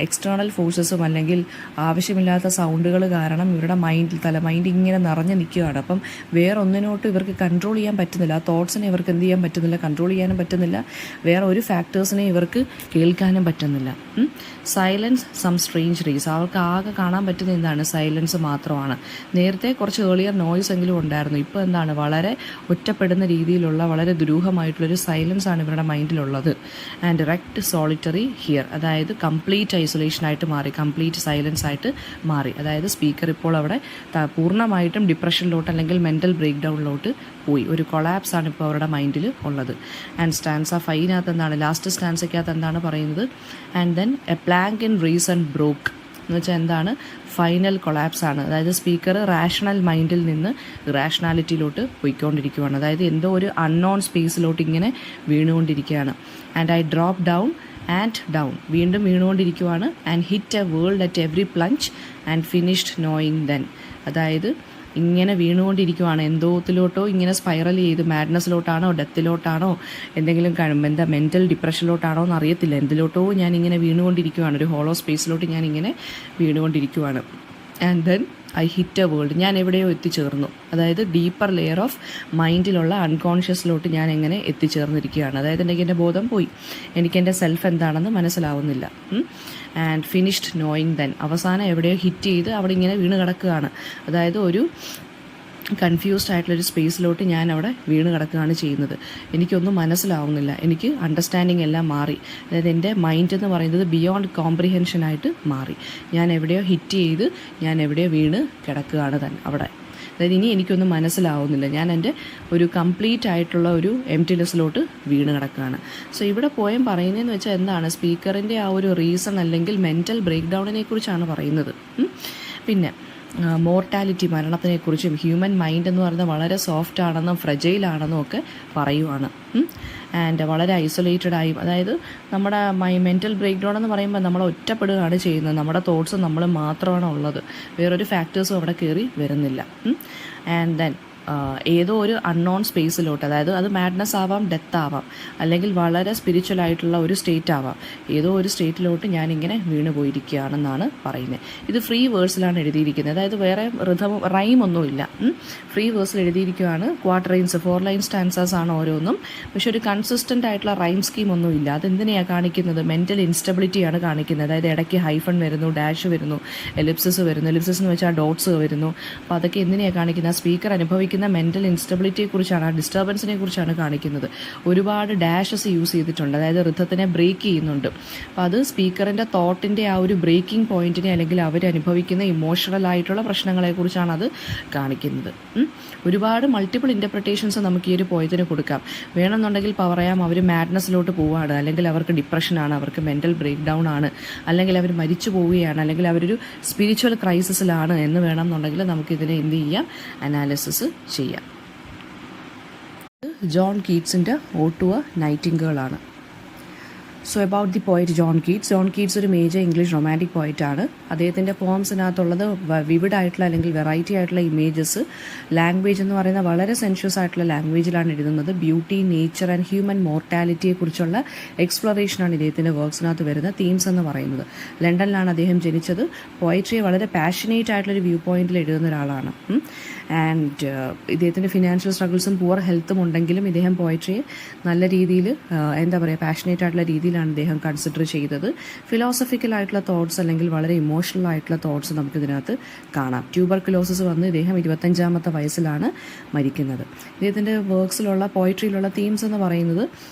S1: എക്സ്റ്റേണൽ ഫോഴ്സസും അല്ലെങ്കിൽ ആവശ്യമില്ലാത്ത സൗണ്ടുകൾ കാരണം ഇവരുടെ മൈൻഡ് ഇങ്ങനെ നിറഞ്ഞു നിൽക്കുകയാണ്. അപ്പം വേറൊന്നിനോട്ട് ഇവർക്ക് കൺട്രോൾ ചെയ്യാൻ പറ്റുന്നില്ല. ആ തോട്ട്സിനെ ഇവർക്ക് എന്ത് ചെയ്യാൻ പറ്റുന്നില്ല, കൺട്രോൾ ചെയ്യാനും പറ്റുന്നില്ല. വേറെ ഒരു ഫാക്ടേഴ്സിനെ ഇവർക്ക് കേൾക്കാനും പറ്റുന്നില്ല. സൈലൻസ് സം സ്ട്രേഞ്ച് റീസ്. അവർക്ക് ആകെ കാണാൻ പറ്റുന്ന സൈലൻസ് മാത്രമാണ്. നേരത്തെ കുറച്ച് ഏർലിയർ നോയ്സ് എങ്കിലും ഉണ്ടായിരുന്നു. ഇപ്പോൾ വളരെ ഒറ്റപ്പെടുന്ന രീതിയിലുള്ള വളരെ ദുരൂഹമായിട്ടുള്ളൊരു സൈലൻസ് ആണ് ഇവരുടെ മൈൻഡിലുള്ളത്. And direct solitary here. അതായത് കംപ്ലീറ്റ് ഐസൊലേഷനായിട്ട് മാറി, കംപ്ലീറ്റ് സൈലൻസ് ആയിട്ട് മാറി. അതായത് സ്പീക്കർ ഇപ്പോൾ അവിടെ പൂർണ്ണമായിട്ടും ഡിപ്രഷനിലോട്ട് അല്ലെങ്കിൽ മെൻ്റൽ ബ്രേക്ക് ഡൗണിലോട്ട് പോയി. ഒരു കൊളാപ്സ് ആണ് ഇപ്പോൾ അവരുടെ മൈൻഡിൽ ഉള്ളത്. ആൻഡ് സ്റ്റാൻസ 5 ലാസ്റ്റ് സ്റ്റാൻസയ്ക്കകത്ത് പറയുന്നത്, and then a plank in reason broke എന്ന് വെച്ചാൽ ഫൈനൽ കൊളാപ്സ് ആണ്. അതായത് സ്പീക്കർ റാഷണൽ മൈൻഡിൽ നിന്ന് ഇറാഷണാലിറ്റിയിലോട്ട് പോയിക്കൊണ്ടിരിക്കുകയാണ്. അതായത് എന്തോ ഒരു അൺനോൺ സ്പേസിലോട്ട് ഇങ്ങനെ വീണുകൊണ്ടിരിക്കുകയാണ്. And I drop down and down, വീണ്ടും വീണുകൊണ്ടിരിക്കുകയാണ്. And hit a world at every plunge and finished knowing then. അതായത് ഇങ്ങനെ വീണുകൊണ്ടിരിക്കുവാണ്, എന്തോത്തിലോട്ടോ ഇങ്ങനെ സ്പൈറൽ ചെയ്ത് മാഡ്നസ്സിലോട്ടാണോ ഡെത്തിലോട്ടാണോ എന്തെങ്കിലും മെൻ്റൽ ഡിപ്രഷനിലോട്ടാണോ എന്ന് അറിയത്തില്ല, എന്തിലോട്ടോ ഞാനിങ്ങനെ വീണുകൊണ്ടിരിക്കുവാണ്, ഒരു ഹോളോ സ്പേസിലോട്ട് ഞാനിങ്ങനെ വീണുകൊണ്ടിരിക്കുവാണ്. And then I hit a world, ഞാൻ എവിടെയോ എത്തിച്ചേർന്നു. അതായത് ഡീപ്പർ ലെയർ ഓഫ് മൈൻഡിലുള്ള അൺകോൺഷ്യസിലോട്ട് ഞാൻ എങ്ങനെ എത്തിച്ചേർന്നിരിക്കുകയാണ്. അതായത് എൻ്റെ ബോധം പോയി, എനിക്കെൻ്റെ സെൽഫ് എന്താണെന്ന് മനസ്സിലാവുന്നില്ല. ആൻഡ് ഫിനിഷ്ഡ് നോയിങ് ദെൻ, അവസാനം എവിടെയോ ഹിറ്റ് ചെയ്ത് അവിടെ ഇങ്ങനെ വീണ് കിടക്കുകയാണ്. അതായത് ഒരു കൺഫ്യൂസ്ഡ് ആയിട്ടുള്ളൊരു സ്പേസിലോട്ട് ഞാൻ അവിടെ വീണ് കിടക്കുകയാണ് ചെയ്യുന്നത്. എനിക്കൊന്നും മനസ്സിലാവുന്നില്ല, എനിക്ക് അണ്ടർസ്റ്റാൻഡിങ് എല്ലാം മാറി. അതായത് എൻ്റെ മൈൻഡ് എന്ന് പറയുന്നത് ബിയോണ്ട് കോംപ്രിഹെൻഷനായിട്ട് മാറി. ഞാൻ എവിടെയോ ഹിറ്റ് ചെയ്ത് ഞാൻ എവിടെയോ വീണ് കിടക്കുകയാണ് അവിടെ. അതായത് ഇനി എനിക്കൊന്നും മനസ്സിലാവുന്നില്ല, ഞാൻ എൻ്റെ ഒരു കംപ്ലീറ്റ് ആയിട്ടുള്ള ഒരു എംപ്റ്റിനെസ്സിലോട്ട് വീണ് കിടക്കുകയാണ്. സോ ഇവിടെ പോയം പറയുന്നതെന്ന് വെച്ചാൽ സ്പീക്കറിൻ്റെ ആ ഒരു റീസൺ അല്ലെങ്കിൽ മെൻ്റൽ ബ്രേക്ക് ഡൗണിനെ കുറിച്ചാണ് പറയുന്നത്. പിന്നെ മോർട്ടാലിറ്റി, മരണത്തിനെക്കുറിച്ചും ഹ്യൂമൻ മൈൻഡ് എന്ന് പറയുന്നത് വളരെ സോഫ്റ്റ് ആണെന്നും ഫ്രജൈലാണെന്നും ഒക്കെ പറയുവാണ്. ആൻഡ് വളരെ ഐസൊലേറ്റഡായും, അതായത് നമ്മുടെ മെൻ്റൽ ബ്രേക്ക് ഡൗൺ എന്ന് പറയുമ്പോൾ നമ്മൾ ഒറ്റപ്പെടുകയാണ് ചെയ്യുന്നത്. നമ്മുടെ തോട്ട്സ് നമ്മൾ മാത്രമാണ് ഉള്ളത്, വേറൊരു ഫാക്ടേഴ്സും അവിടെ കയറി വരുന്നില്ല. ആൻഡ് ദെൻ ഏതോ ഒരു അൺനോൺ സ്പേസിലോട്ട്, അതായത് അത് മാഡ്നസ് ആവാം, ഡെത്ത് ആവാം, അല്ലെങ്കിൽ വളരെ സ്പിരിച്വൽ ആയിട്ടുള്ള ഒരു സ്റ്റേറ്റ് ആവാം, ഏതോ ഒരു സ്റ്റേറ്റിലോട്ട് ഞാനിങ്ങനെ വീണ് പോയിരിക്കുകയാണെന്നാണ് പറയുന്നത്. ഇത് ഫ്രീ വേഴ്സിലാണ് എഴുതിയിരിക്കുന്നത്, അതായത് വേറെ റൈം ഒന്നുമില്ല, ഫ്രീ വേഴ്സിൽ എഴുതിയിരിക്കുകയാണ്. ക്വാർട്ടറൈൻസ് 4 ലൈൻ സ്റ്റാൻസാസ് ആണ് ഓരോന്നും, പക്ഷെ ഒരു കൺസിസ്റ്റൻ്റ് ആയിട്ടുള്ള റൈം സ്കീം ഒന്നുമില്ല. അതെന്തിനെയാണ് കാണിക്കുന്നത്? മെൻ്റൽ ഇൻസ്റ്റബിലിറ്റിയാണ് കാണിക്കുന്നത്. അതായത് ഇടയ്ക്ക് ഹൈഫൺ വരുന്നു, ഡാഷ് വരുന്നു, എലിപ്സിസ് വരുന്നു, എലിപ്സിസ് എന്ന് വെച്ചാൽ ഡോട്ട്സ് വരുന്നു. അപ്പോൾ അതൊക്കെ എന്തിനെയാണ് കാണിക്കുന്നത്? സ്പീക്കർ അനുഭവിക്കുന്ന മെൻ്റൽ ഇൻസ്റ്റബിലിറ്റിയെ കുറിച്ചാണ്, ആ ഡിസ്റ്റർബൻസിനെ കുറിച്ചാണ് കാണിക്കുന്നത്. ഒരുപാട് ഡാഷസ് യൂസ് ചെയ്തിട്ടുണ്ട്, അതായത് ഋതത്തിനെ ബ്രേക്ക് ചെയ്യുന്നുണ്ട്. അപ്പോൾ അത് സ്പീക്കറിൻ്റെ തോട്ടിൻ്റെ ആ ഒരു ബ്രേക്കിംഗ് പോയിന്റിനെ, അല്ലെങ്കിൽ അവരനുഭവിക്കുന്ന ഇമോഷണൽ ആയിട്ടുള്ള പ്രശ്നങ്ങളെക്കുറിച്ചാണ് അത് കാണിക്കുന്നത്. ഒരുപാട് മൾട്ടിപ്പിൾ ഇൻ്റർപ്രിട്ടേഷൻസ് നമുക്ക് ഈ ഒരു പോയതിന് കൊടുക്കാം. വേണമെന്നുണ്ടെങ്കിൽ പറയാം അവർ മാഡ്നസ്സിലോട്ട് പോവുകയാണ്, അല്ലെങ്കിൽ അവർക്ക് ഡിപ്രഷനാണ്, അവർക്ക് മെൻ്റൽ ബ്രേക്ക് ഡൗൺ ആണ്, അല്ലെങ്കിൽ അവർ മരിച്ചു പോവുകയാണ്, അല്ലെങ്കിൽ അവരൊരു സ്പിരിച്വൽ ക്രൈസിസിലാണ് എന്ന് വേണമെന്നുണ്ടെങ്കിൽ നമുക്കിതിനെ എന്ത് ചെയ്യാം? അനാലിസിസ് ചെയ്യാം. ജോൺ കീറ്റ്സിൻ്റെ ഓഡ് ടു എ നൈറ്റിംഗേൾ ആണ്. So about the poet John Keats ഒരു മേജർ ഇംഗ്ലീഷ് റൊമാൻറ്റിക് പോയറ്റാണ്. അദ്ദേഹത്തിൻ്റെ പോംസിനകത്തുള്ളത് വിവിഡായിട്ടുള്ള അല്ലെങ്കിൽ വെറൈറ്റി ആയിട്ടുള്ള ഇമേജസ്, ലാംഗ്വേജ് എന്ന് പറയുന്ന വളരെ സെൻഷ്വസ് ആയിട്ടുള്ള ലാംഗ്വേജിലാണ് എഴുതുന്നത്. ബ്യൂട്ടി, നേച്ചർ ആൻഡ് ഹ്യൂമൻ മോർട്ടാലിറ്റിയെക്കുറിച്ചുള്ള എക്സ്പ്ലോറേഷനാണ് ഇദ്ദേഹത്തിൻ്റെ വർക്ക്സിനകത്ത് വരുന്ന തീംസ് എന്ന് പറയുന്നത്. ലണ്ടനിലാണ് അദ്ദേഹം ജനിച്ചത്. പോയട്രിയെ വളരെ പാഷനേറ്റ് ആയിട്ടുള്ളൊരു വ്യൂ പോയിന്റിൽ എഴുതുന്ന ഒരാളാണ്. ആൻഡ് ഇദ്ദേഹത്തിൻ്റെ ഫിനാൻഷ്യൽ സ്ട്രഗിൾസും പുവർ ഹെൽത്തും ഉണ്ടെങ്കിലും ഇദ്ദേഹം പോയട്രിയെ നല്ല രീതിയിൽ പാഷനേറ്റ് ആയിട്ടുള്ള രീതിയിലാണ് ഇദ്ദേഹം കൺസിഡർ ചെയ്തത്. ഫിലോസഫിക്കൽ ആയിട്ടുള്ള തോട്ട്സ് അല്ലെങ്കിൽ വളരെ ഇമോഷണൽ ആയിട്ടുള്ള തോട്ട്സ് നമുക്കിതിനകത്ത് കാണാം. ട്യൂബർക്കുലോസിസ് വന്ന് ഇദ്ദേഹം 25-ാമത്തെ വയസ്സിലാണ് മരിക്കുന്നത്. ഇദ്ദേഹത്തിൻ്റെ വർക്ക്സിലുള്ള പോയട്രിയിലുള്ള തീംസ് എന്ന് പറയുന്നത്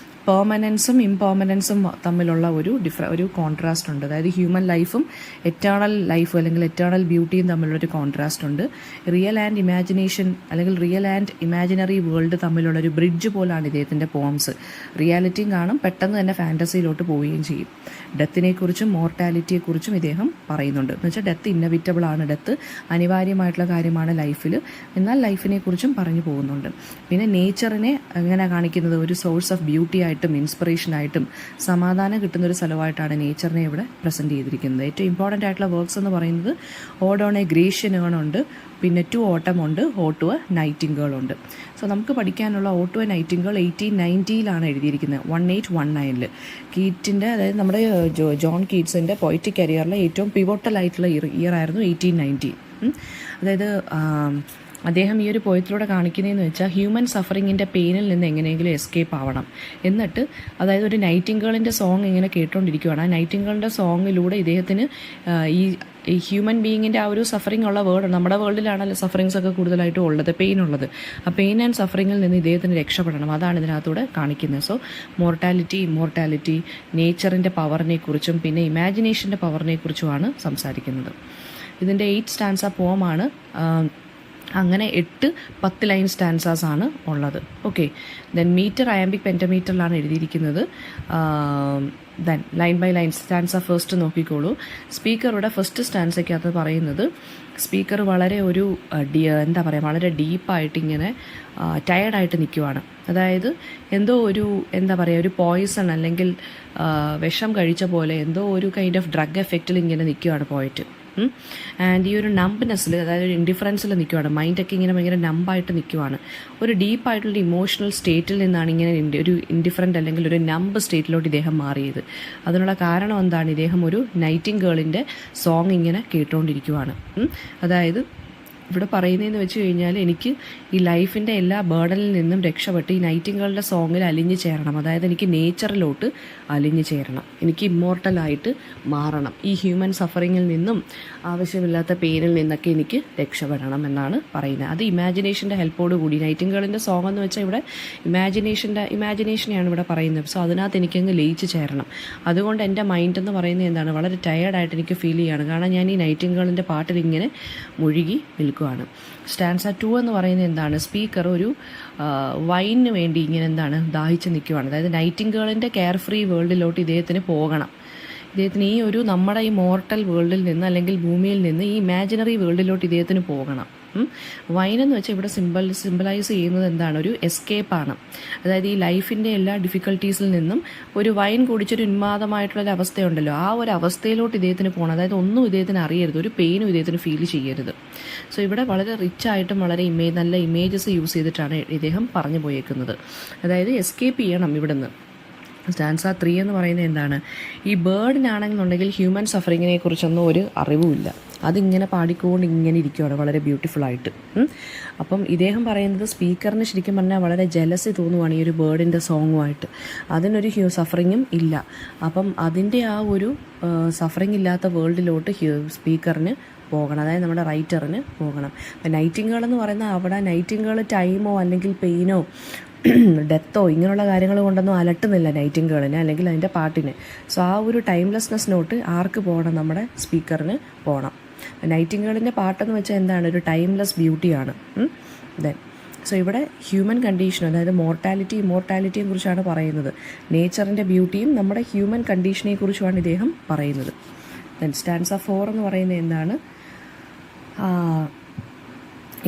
S1: പെർമനൻസും ഇംപെർമനൻസും തമ്മിലുള്ള ഒരു കോൺട്രാസ്റ്റ് ഉണ്ട്. അതായത് ഹ്യൂമൻ ലൈഫും എറ്റേണൽ ലൈഫും അല്ലെങ്കിൽ എറ്റേണൽ ബ്യൂട്ടിയും തമ്മിലുള്ളൊരു കോൺട്രാസ്റ്റ് ഉണ്ട്. റിയൽ ആൻഡ് ഇമാജിനേഷൻ അല്ലെങ്കിൽ റിയൽ ആൻഡ് ഇമാജിനറി വേൾഡ് തമ്മിലുള്ളൊരു ബ്രിഡ്ജ് പോലാണ് ഇദ്ദേഹത്തിൻ്റെ പോംസ്. റിയാലിറ്റിയും കാണും, പെട്ടെന്ന് തന്നെ ഫാൻറ്റസിയിലോട്ട് പോവുകയും ചെയ്യും. ഡെത്തിനെക്കുറിച്ചും മോർട്ടാലിറ്റിയെക്കുറിച്ചും ഇദ്ദേഹം പറയുന്നുണ്ട്. എന്ന് വെച്ചാൽ ഡെത്ത് ഇന്നവിറ്റബിൾ ആണ്, ഡെത്ത് അനിവാര്യമായിട്ടുള്ള കാര്യമാണ് ലൈഫിൽ, എന്നാൽ ലൈഫിനെ കുറിച്ചും പറഞ്ഞു പോകുന്നുണ്ട്. പിന്നെ നേച്ചറിനെ എങ്ങനെ കാണിക്കുന്നത്? ഒരു സോഴ്സ് ഓഫ് ബ്യൂട്ടി ആയിട്ടും ഇൻസ്പിറേഷനായിട്ടും സമാധാനം കിട്ടുന്ന ഒരു സ്ഥലമായിട്ടാണ് നേച്ചറിനെ ഇവിടെ പ്രസൻറ്റ് ചെയ്തിരിക്കുന്നത്. ഏറ്റവും ഇമ്പോർട്ടൻ്റ് ആയിട്ടുള്ള വർക്ക്സ് എന്ന് പറയുന്നത് odd on A Grecian earn ഉണ്ട്, പിന്നെ ടു ഓട്ടം ഉണ്ട്, ഓഡ് ടു എ നൈറ്റിംഗേൾ ഉണ്ട്. സോ നമുക്ക് പഠിക്കാനുള്ള ഓഡ് ടു എ നൈറ്റിംഗേൾ 1890 എഴുതിയിരിക്കുന്നത്, 1819. കീറ്റിൻ്റെ, അതായത് നമ്മുടെ ജോൺ കീറ്റ്സിൻ്റെ പോയറ്റിക് കരിയറിലെ ഏറ്റവും പിവോട്ടൽ ആയിട്ടുള്ള ഇയർ ആയിരുന്നു 1890. അതായത് അദ്ദേഹം ഈ ഒരു പോയത്തിലൂടെ കാണിക്കുന്നതെന്ന് വെച്ചാൽ ഹ്യൂമൻ സഫറിങ്ങിൻ്റെ പെയിനിൽ നിന്ന് എങ്ങനെയെങ്കിലും എസ്കേപ്പ് ആവണം. എന്നിട്ട് അതായത് ഒരു നൈറ്റിംഗേളിൻ്റെ സോങ് ഇങ്ങനെ കേട്ടുകൊണ്ടിരിക്കുകയാണ്. ആ നൈറ്റിംഗേളിൻ്റെ സോങ്ങിലൂടെ ഇദ്ദേഹത്തിന് ഈ ഹ്യൂമൻ ബീയിങ്ങിൻ്റെ ആ ഒരു സഫറിങ് ഉള്ള വേൾഡ്, നമ്മുടെ വേൾഡിലാണല്ലോ സഫറിങ്സ് ഒക്കെ കൂടുതലായിട്ടും ഉള്ളത്, പെയിൻ ഉള്ളത്. ആ പെയിൻ ആൻഡ് സഫറിങ്ങിൽ നിന്ന് ഇദ്ദേഹത്തിന് രക്ഷപ്പെടണം, അതാണ് ഇതിനകത്തൂടെ കാണിക്കുന്നത്. സോ മോർട്ടാലിറ്റി, ഇമ്മോർട്ടാലിറ്റി, നേച്ചറിൻ്റെ പവറിനെ കുറിച്ചും പിന്നെ ഇമാജിനേഷൻ്റെ പവറിനെ കുറിച്ചുമാണ് സംസാരിക്കുന്നത്. ഇതിൻ്റെ 8 സ്റ്റാൻസ പോമാണ്. അങ്ങനെ 8-10 ലൈൻ സ്റ്റാൻസാസ് ആണ് ഉള്ളത്. ഓക്കെ, ദെൻ മീറ്റർ അയാമ്പിക് പെൻറ്റമീറ്ററിലാണ് എഴുതിയിരിക്കുന്നത്. Then line by line stanza first നോക്കിക്കോളൂ. സ്പീക്കറുടെ ഫസ്റ്റ് സ്റ്റാൻസയ്ക്കകത്ത് പറയുന്നത് സ്പീക്കർ വളരെ വളരെ ഡീപ്പായിട്ട് ഇങ്ങനെ ടയർഡായിട്ട് നിൽക്കുവാണ്. അതായത് എന്തോ ഒരു പോയിസൺ അല്ലെങ്കിൽ വിഷം കഴിച്ച പോലെ എന്തോ ഒരു കൈൻഡ് ഓഫ് ഡ്രഗ് എഫക്റ്റിൽ ഇങ്ങനെ നിൽക്കുവാണ് പോയിട്ട്. ആൻഡ് ഈ ഒരു നംബ്നെസ്സിൽ, അതായത് ഒരു ഇൻഡിഫറൻസിൽ നിൽക്കുവാണ്. മൈൻഡൊക്കെ ഇങ്ങനെ ഭയങ്കര നമ്പായിട്ട് നിൽക്കുവാണ്. ഒരു ഡീപ്പായിട്ടുള്ള ഇമോഷണൽ സ്റ്റേറ്റിൽ നിന്നാണ് ഇങ്ങനെ ഒരു ഇൻഡിഫറൻറ്റ് അല്ലെങ്കിൽ ഒരു നമ്പ് സ്റ്റേറ്റിലോട്ട് ഇദ്ദേഹം മാറിയത്. അതിനുള്ള കാരണം എന്താണ്? ഇദ്ദേഹം ഒരു നൈറ്റിംഗേളിൻ്റെ സോങ് ഇങ്ങനെ കേട്ടുകൊണ്ടിരിക്കുവാണ്. അതായത് ഇവിടെ പറയുന്നതെന്ന് വെച്ച് കഴിഞ്ഞാൽ എനിക്ക് ഈ ലൈഫിൻ്റെ എല്ലാ ബേർഡനിൽ നിന്നും രക്ഷപ്പെട്ട് ഈ നൈറ്റിംഗേളുടെ സോങ്ങിൽ അലിഞ്ഞു ചേരണം. അതായത് എനിക്ക് നേച്ചറിലോട്ട് അലിഞ്ഞു ചേരണം, എനിക്ക് ഇമ്മോർട്ടലായിട്ട് മാറണം, ഈ ഹ്യൂമൻ സഫറിങ്ങിൽ നിന്നും ആവശ്യമില്ലാത്ത പെയിനിൽ നിന്നൊക്കെ എനിക്ക് രക്ഷപ്പെടണം എന്നാണ് പറയുന്നത്. അത് ഇമാജിനേഷൻ്റെ ഹെൽപ്പോട് കൂടി. നൈറ്റിംഗേളിൻ്റെ സോങ് എന്ന് വെച്ചാൽ ഇവിടെ ഇമാജിനേഷനെയാണ് ഇവിടെ പറയുന്നത്. സോ അതിനകത്ത് എനിക്കങ്ങ് ലയിച്ച് ചേരണം. അതുകൊണ്ട് എൻ്റെ മൈൻഡ് എന്ന് പറയുന്നത് എന്താണ്? വളരെ ടയേർഡായിട്ട് എനിക്ക് ഫീൽ ചെയ്യുകയാണ്. കാരണം ഞാൻ ഈ നൈറ്റിംഗേളിൻ്റെ പാട്ടിൽ ഇങ്ങനെ മുഴുകി നിൽക്കും. സ്റ്റാൻസ 2 എന്ന് പറയുന്നത് എന്താണ്? സ്പീക്കർ ഒരു വൈനിന് വേണ്ടി ഇങ്ങനെ ദാഹിച്ച് നിൽക്കുവാണ്. അതായത് നൈറ്റിംഗേളിൻ്റെ കെയർ ഫ്രീ വേൾഡിലോട്ട് ഇദ്ദേഹത്തിന് പോകണം. ഇദ്ദേഹത്തിന് ഈ ഒരു നമ്മുടെ ഈ മോർട്ടൽ വേൾഡിൽ നിന്ന് അല്ലെങ്കിൽ ഭൂമിയിൽ നിന്ന് ഈ ഇമാജിനറി വേൾഡിലോട്ട് ഇദ്ദേഹത്തിന് പോകണം. വൈൻ എന്ന് വെച്ചാൽ ഇവിടെ സിംബലൈസ് ചെയ്യുന്നത് എന്താണ്, ഒരു എസ്കേപ്പാണ്. അതായത് ഈ ലൈഫിൻ്റെ എല്ലാ ഡിഫിക്കൽട്ടീസിൽ നിന്നും ഒരു വൈൻ കുടിച്ചൊരു ഉന്മാദമായിട്ടുള്ളൊരു അവസ്ഥയുണ്ടല്ലോ, ആ ഒരു അവസ്ഥയിലോട്ട് ഇദ്ദേഹത്തിന് പോകണം. അതായത് ഒന്നും ഇദ്ദേഹത്തിന് അറിയരുത്, ഒരു പെയിനും ഇദ്ദേഹത്തിന് ഫീൽ ചെയ്യരുത്. സോ ഇവിടെ വളരെ റിച്ച് ആയിട്ടും വളരെ നല്ല ഇമേജസ് യൂസ് ചെയ്തിട്ടാണ് ഇദ്ദേഹം പറഞ്ഞു പോയേക്കുന്നത്. അതായത് എസ്കേപ്പ് ചെയ്യണം ഇവിടുന്ന്. സ്റ്റാൻസ 3 എന്ന് പറയുന്നത് എന്താണ്, ഈ ബേർഡിനാണെന്നുണ്ടെങ്കിൽ ഹ്യൂമൻ സഫറിങ്ങിനെ കുറിച്ചൊന്നും ഒരു അറിവുമില്ല, അതിങ്ങനെ പാടിക്കൊണ്ട് ഇങ്ങനെ ഇരിക്കുകയാണ് വളരെ ബ്യൂട്ടിഫുള്ളായിട്ട്. അപ്പം ഇദ്ദേഹം പറയുന്നത് സ്പീക്കറിന് ശരിക്കും പറഞ്ഞാൽ വളരെ ജലസി തോന്നുവാണ് ഈ ഒരു ബേർഡിൻ്റെ സോങ്ങുമായിട്ട്. അതിനൊരു സഫറിങ്ങും ഇല്ല. അപ്പം അതിൻ്റെ ആ ഒരു സഫറിങ് ഇല്ലാത്ത വേൾഡിലോട്ട് സ്പീക്കറിന് പോകണം, അതായത് നമ്മുടെ റൈറ്ററിന് പോകണം. അപ്പം നൈറ്റിംഗേൾ എന്ന് പറയുന്നത് അവിടെ നൈറ്റിംഗേൾ ടൈമോ അല്ലെങ്കിൽ പെയിനോ ഡെത്തോ ഇങ്ങനെയുള്ള കാര്യങ്ങൾ കൊണ്ടൊന്നും അലട്ടുന്നില്ല നൈറ്റിംഗേളിനെ അല്ലെങ്കിൽ അതിൻ്റെ പാട്ടിന്. സോ ആ ഒരു ടൈംലെസ്നെസ്സിനോട്ട് ആർക്ക് പോകണം, നമ്മുടെ സ്പീക്കറിന് പോകണം. നൈറ്റിംഗേളിൻ്റെ പാട്ടെന്ന് വെച്ചാൽ എന്താണ്, ഒരു ടൈംലെസ് ബ്യൂട്ടിയാണ്. ദെൻ സോ ഇവിടെ ഹ്യൂമൻ കണ്ടീഷൻ, അതായത് ഇമ്മോർട്ടാലിറ്റിയെ കുറിച്ചാണ് പറയുന്നത്. നേച്ചറിൻ്റെ ബ്യൂട്ടിയും നമ്മുടെ ഹ്യൂമൻ കണ്ടീഷനെ കുറിച്ചുമാണ് ഇദ്ദേഹം പറയുന്നത്. ദെൻ സ്റ്റാൻസ 4 എന്ന് പറയുന്നത് എന്താണ്,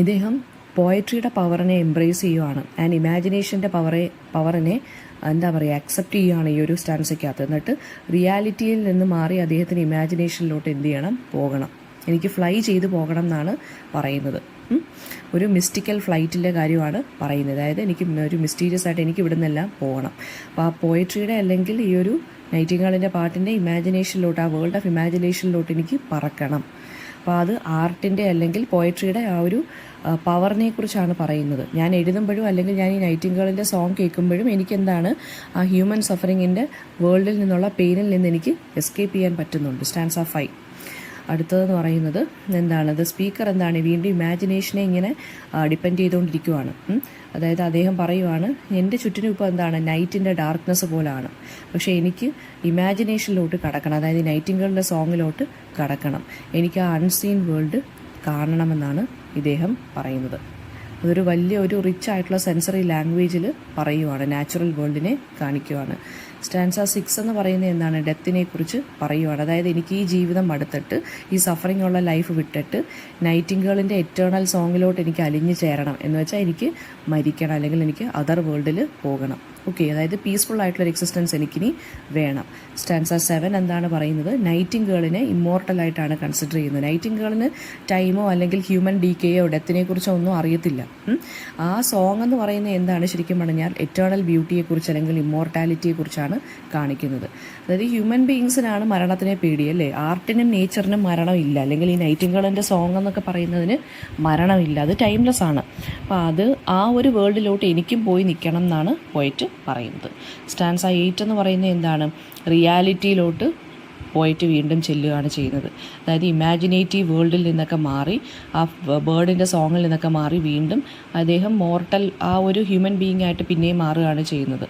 S1: ഇദ്ദേഹം പോയട്രിയുടെ പവറിനെ എംബ്രേസ് ചെയ്യുകയാണ് ആൻഡ് ഇമാജിനേഷൻ്റെ പവറിനെ എന്താ പറയുക അക്സെപ്റ്റ് ചെയ്യുകയാണ് ഈ ഒരു സ്റ്റാൻസയ്ക്കകത്ത്. എന്നിട്ട് റിയാലിറ്റിയിൽ നിന്ന് മാറി അദ്ദേഹത്തിന് ഇമാജിനേഷനിലോട്ട് എന്ത് ചെയ്യണം, പോകണം. എനിക്ക് ഫ്ലൈ ചെയ്ത് പോകണം എന്നാണ് പറയുന്നത്. ഒരു മിസ്റ്റിക്കൽ ഫ്ലൈറ്റിൻ്റെ കാര്യമാണ് പറയുന്നത്. അതായത് എനിക്ക് ഒരു മിസ്റ്റീരിയസ് ആയിട്ട് എനിക്ക് ഇവിടെ നിന്നെല്ലാം പോകണം. അപ്പോൾ ആ പോയട്രിയുടെ അല്ലെങ്കിൽ ഈ ഒരു നൈറ്റിംഗേളിൻ്റെ പാട്ടിൻ്റെ ഇമാജിനേഷനിലോട്ട്, ആ വേൾഡ് ഓഫ് ഇമാജിനേഷനിലോട്ട് എനിക്ക് പറക്കണം. അപ്പോൾ അത് ആർട്ടിൻ്റെ അല്ലെങ്കിൽ പോയട്രിയുടെ ആ ഒരു പവറിനെ കുറിച്ചാണ് പറയുന്നത്. ഞാൻ എഴുതുമ്പോഴും അല്ലെങ്കിൽ ഞാൻ ഈ നൈറ്റിംഗേളിൻ്റെ സോങ് കേൾക്കുമ്പോഴും എനിക്കെന്താണ്, ആ ഹ്യൂമൻ സഫറിങ്ങിൻ്റെ വേൾഡിൽ നിന്നുള്ള പെയിനിൽ നിന്ന് എനിക്ക് എസ്കേപ്പ് ചെയ്യാൻ പറ്റുന്നുണ്ട്. സ്റ്റാൻസ 5. അടുത്തതെന്ന് പറയുന്നത് എന്താണ്, ദ സ്പീക്കർ എന്താണ് വീണ്ടും ഇമാജിനേഷനെ ഇങ്ങനെ ഡിപ്പെൻഡ് ചെയ്തുകൊണ്ടിരിക്കുവാണ്. അതായത് അദ്ദേഹം പറയുവാണ്, എൻ്റെ ചുറ്റിനും ഇപ്പോൾ എന്താണ് നൈറ്റിൻ്റെ ഡാർക്ക്നെസ് പോലാണ്, പക്ഷേ എനിക്ക് ഇമാജിനേഷനിലോട്ട് കടക്കണം, അതായത് നൈറ്റിംഗേളിൻ്റെ സോങ്ങിലോട്ട് കടക്കണം, എനിക്ക് ആ അൺസീൻ വേൾഡ് കാണണമെന്നാണ് ഇദ്ദേഹം പറയുന്നത്. അതൊരു വലിയ റിച്ച് ആയിട്ടുള്ള സെൻസറി ലാംഗ്വേജിൽ പറയുവാണ്, നാച്ചുറൽ വേൾഡിനെ കാണിക്കുവാണ്. സ്റ്റാൻസ 6 എന്ന് പറയുന്നത് എന്താണ്, ഡെത്തിനെ കുറിച്ച് പറയുവാണ്. അതായത് എനിക്ക് ഈ ജീവിതം മടുത്തിട്ട് ഈ സഫറിങ് ഉള്ള ലൈഫ് വിട്ടിട്ട് നൈറ്റിംഗേളിൻ്റെ എറ്റേണൽ സോങ്ങിലോട്ട് എനിക്ക് അലിഞ്ഞു ചേരണം എന്ന് വെച്ചാൽ എനിക്ക് മരിക്കണം അല്ലെങ്കിൽ എനിക്ക് അതർ വേൾഡിൽ പോകണം. ഓക്കെ, അതായത് പീസ്ഫുൾ ആയിട്ടുള്ളൊരു എക്സിസ്റ്റൻസ് എനിക്കിനി വേണം. സ്റ്റാൻസ 7 എന്താണ് പറയുന്നത്, നൈറ്റിംഗേളിനെ ഇമ്മോർട്ടലായിട്ടാണ് കൺസിഡർ ചെയ്യുന്നത്. നൈറ്റിംഗേളിന് ടൈമോ അല്ലെങ്കിൽ ഹ്യൂമൻ ഡീക്കേയോ ഡെത്തിനെ കുറിച്ചോ ഒന്നും അറിയത്തില്ല. ആ സോങ് എന്ന് പറയുന്നത് എന്താണ്, ശരിക്കും പറഞ്ഞാൽ എറ്റേണൽ ബ്യൂട്ടിയെക്കുറിച്ച് അല്ലെങ്കിൽ ഇമ്മോർട്ടാലിറ്റിയെക്കുറിച്ചാണ് കാണിക്കുന്നത്. അതായത് ഹ്യൂമൻ ബീയിങ്സിനാണ് മരണത്തിനെ പേടിയല്ലേ, ആർട്ടിനും നേച്ചറിനും മരണമില്ല, അല്ലെങ്കിൽ ഈ നൈറ്റിംഗേളിൻ്റെ സോങ് എന്നൊക്കെ പറയുന്നതിന് മരണമില്ല, അത് ടൈംലെസ് ആണ്. അപ്പോൾ അത് ആ ഒരു വേൾഡിലോട്ട് എനിക്കും പോയി നിൽക്കണം എന്നാണ് പോയിട്ട് പറയുന്നത്. സ്റ്റാൻസ 8 എന്ന് പറയുന്നത് എന്താണ്, റിയാലിറ്റിയിലോട്ട് പോയിട്ട് വീണ്ടും ചെല്ലുകയാണ് ചെയ്യുന്നത്. അതായത് ഇമാജിനേറ്റീവ് വേൾഡിൽ നിന്നൊക്കെ മാറി ആ ബേർഡിൻ്റെ സോങ്ങിൽ നിന്നൊക്കെ മാറി വീണ്ടും അദ്ദേഹം മോർട്ടൽ ആ ഒരു ഹ്യൂമൻ ബീയിങ് ആയിട്ട് പിന്നെയും മാറുകയാണ് ചെയ്യുന്നത്.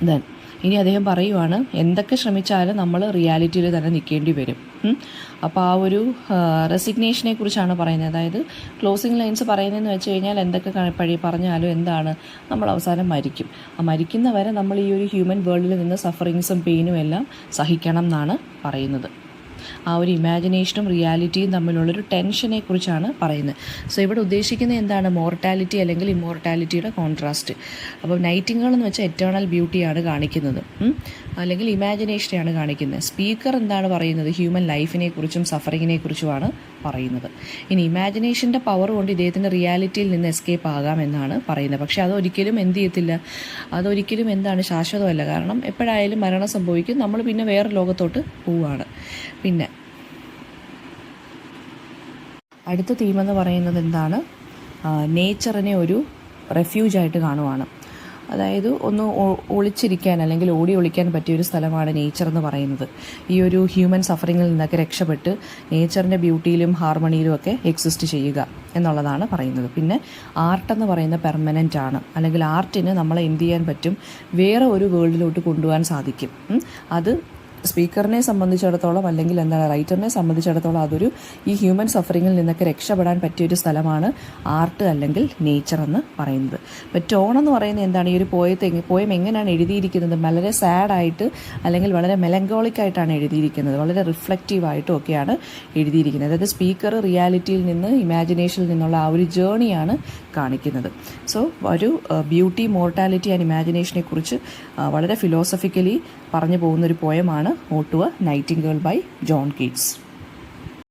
S1: ദെൻ ഇനി അദ്ദേഹം പറയുവാണ്, എന്തൊക്കെ ശ്രമിച്ചാലും നമ്മൾ റിയാലിറ്റിയിൽ തന്നെ നിൽക്കേണ്ടി വരും. അപ്പോൾ ആ ഒരു റെസിഗ്നേഷനെ കുറിച്ചാണ് പറയുന്നത്. അതായത് ക്ലോസിങ് ലൈൻസ് പറയുന്നതെന്ന് വെച്ച് കഴിഞ്ഞാൽ എന്തൊക്കെ പറഞ്ഞാലും എന്താണ്, നമ്മൾ അവസാനം മരിക്കും. ആ മരിക്കുന്നവരെ നമ്മൾ ഈ ഒരു ഹ്യൂമൻ വേൾഡിൽ നിന്ന് സഫറിങ്സും പെയിനും എല്ലാം സഹിക്കണം എന്നാണ് പറയുന്നത്. ആ ഒരു ഇമാജിനേഷനും റിയാലിറ്റിയും തമ്മിലുള്ളൊരു ടെൻഷനെ കുറിച്ചാണ് പറയുന്നത്. സോ ഇവിടെ ഉദ്ദേശിക്കുന്നത് എന്താണ്, മോർട്ടാലിറ്റി അല്ലെങ്കിൽ ഇമ്മോർട്ടാലിറ്റിയുടെ കോൺട്രാസ്റ്റ്. അപ്പോൾ നൈറ്റിംഗേൾ എന്ന് വെച്ചാൽ എറ്റേണൽ ബ്യൂട്ടിയാണ് കാണിക്കുന്നത്, അല്ലെങ്കിൽ ഇമാജിനേഷനെയാണ് കാണിക്കുന്നത്. സ്പീക്കർ എന്താണ് പറയുന്നത്, ഹ്യൂമൻ ലൈഫിനെ കുറിച്ചും സഫറിങ്ങിനെ കുറിച്ചുമാണ് പറയുന്നത്. ഇനി ഇമാജിനേഷൻ്റെ പവർ കൊണ്ട് ഇദ്ദേഹത്തിൻ്റെ റിയാലിറ്റിയിൽ നിന്ന് എസ്കേപ്പ് ആകാമെന്നാണ് പറയുന്നത്. പക്ഷേ അതൊരിക്കലും എന്ത് ചെയ്യത്തില്ല, അതൊരിക്കലും എന്താണ് ശാശ്വതമല്ല. കാരണം എപ്പോഴായാലും മരണം സംഭവിക്കും, നമ്മൾ പിന്നെ വേറെ ലോകത്തോട്ട് പോവുകയാണ്. പിന്നെ അടുത്ത തീമെന്ന് പറയുന്നത് എന്താണ്, നേച്ചറിനെ ഒരു റെഫ്യൂജായിട്ട് കാണുവാണ്. അതായത് ഒന്ന് ഒളിച്ചിരിക്കാൻ അല്ലെങ്കിൽ ഓടി ഒളിക്കാൻ പറ്റിയൊരു സ്ഥലമാണ് നേച്ചർ എന്ന് പറയുന്നത്. ഈ ഒരു ഹ്യൂമൻ സഫറിങ്ങിൽ നിന്നൊക്കെ രക്ഷപ്പെട്ട് നേച്ചറിൻ്റെ ബ്യൂട്ടിയിലും ഹാർമണിയിലും ഒക്കെ എക്സിസ്റ്റ് ചെയ്യുക എന്നുള്ളതാണ് പറയുന്നത്. പിന്നെ ആർട്ടെന്ന് പറയുന്ന പെർമനൻ്റ് ആണ്, അല്ലെങ്കിൽ ആർട്ടിന് നമ്മളെ എന്ത് ചെയ്യാൻ പറ്റും, വേറെ ഒരു വേൾഡിലോട്ട് കൊണ്ടുപോകാൻ സാധിക്കും. അത് സ്പീക്കറിനെ സംബന്ധിച്ചിടത്തോളം അല്ലെങ്കിൽ എന്താണ് റൈറ്ററിനെ സംബന്ധിച്ചിടത്തോളം അതൊരു ഈ ഹ്യൂമൻ സഫറിങ്ങിൽ നിന്നൊക്കെ രക്ഷപ്പെടാൻ പറ്റിയൊരു സ്ഥലമാണ് ആർട്ട് അല്ലെങ്കിൽ നേച്ചർ എന്ന് പറയുന്നത്. ഇപ്പോൾ ടോൺ എന്ന് പറയുന്നത് എന്താണ്, ഈ ഒരു പോയം എങ്ങനെയാണ് എഴുതിയിരിക്കുന്നത്, വളരെ സാഡായിട്ട് അല്ലെങ്കിൽ വളരെ മെലങ്കോളിക്കായിട്ടാണ് എഴുതിയിരിക്കുന്നത്, വളരെ റിഫ്ലക്റ്റീവായിട്ടും ഒക്കെയാണ് എഴുതിയിരിക്കുന്നത്. അതായത് സ്പീക്കർ റിയാലിറ്റിയിൽ നിന്ന് ഇമാജിനേഷനിൽ നിന്നുള്ള ആ ഒരു ജേണിയാണ് കാണിക്കുന്നത്. സോ ഒരു ബ്യൂട്ടി, മോർട്ടാലിറ്റി ആൻഡ് ഇമാജിനേഷനെ കുറിച്ച് വളരെ ഫിലോസഫിക്കലി പറഞ്ഞു പോകുന്നൊരു പോയമാണ് ode to a nightingale by John Keats.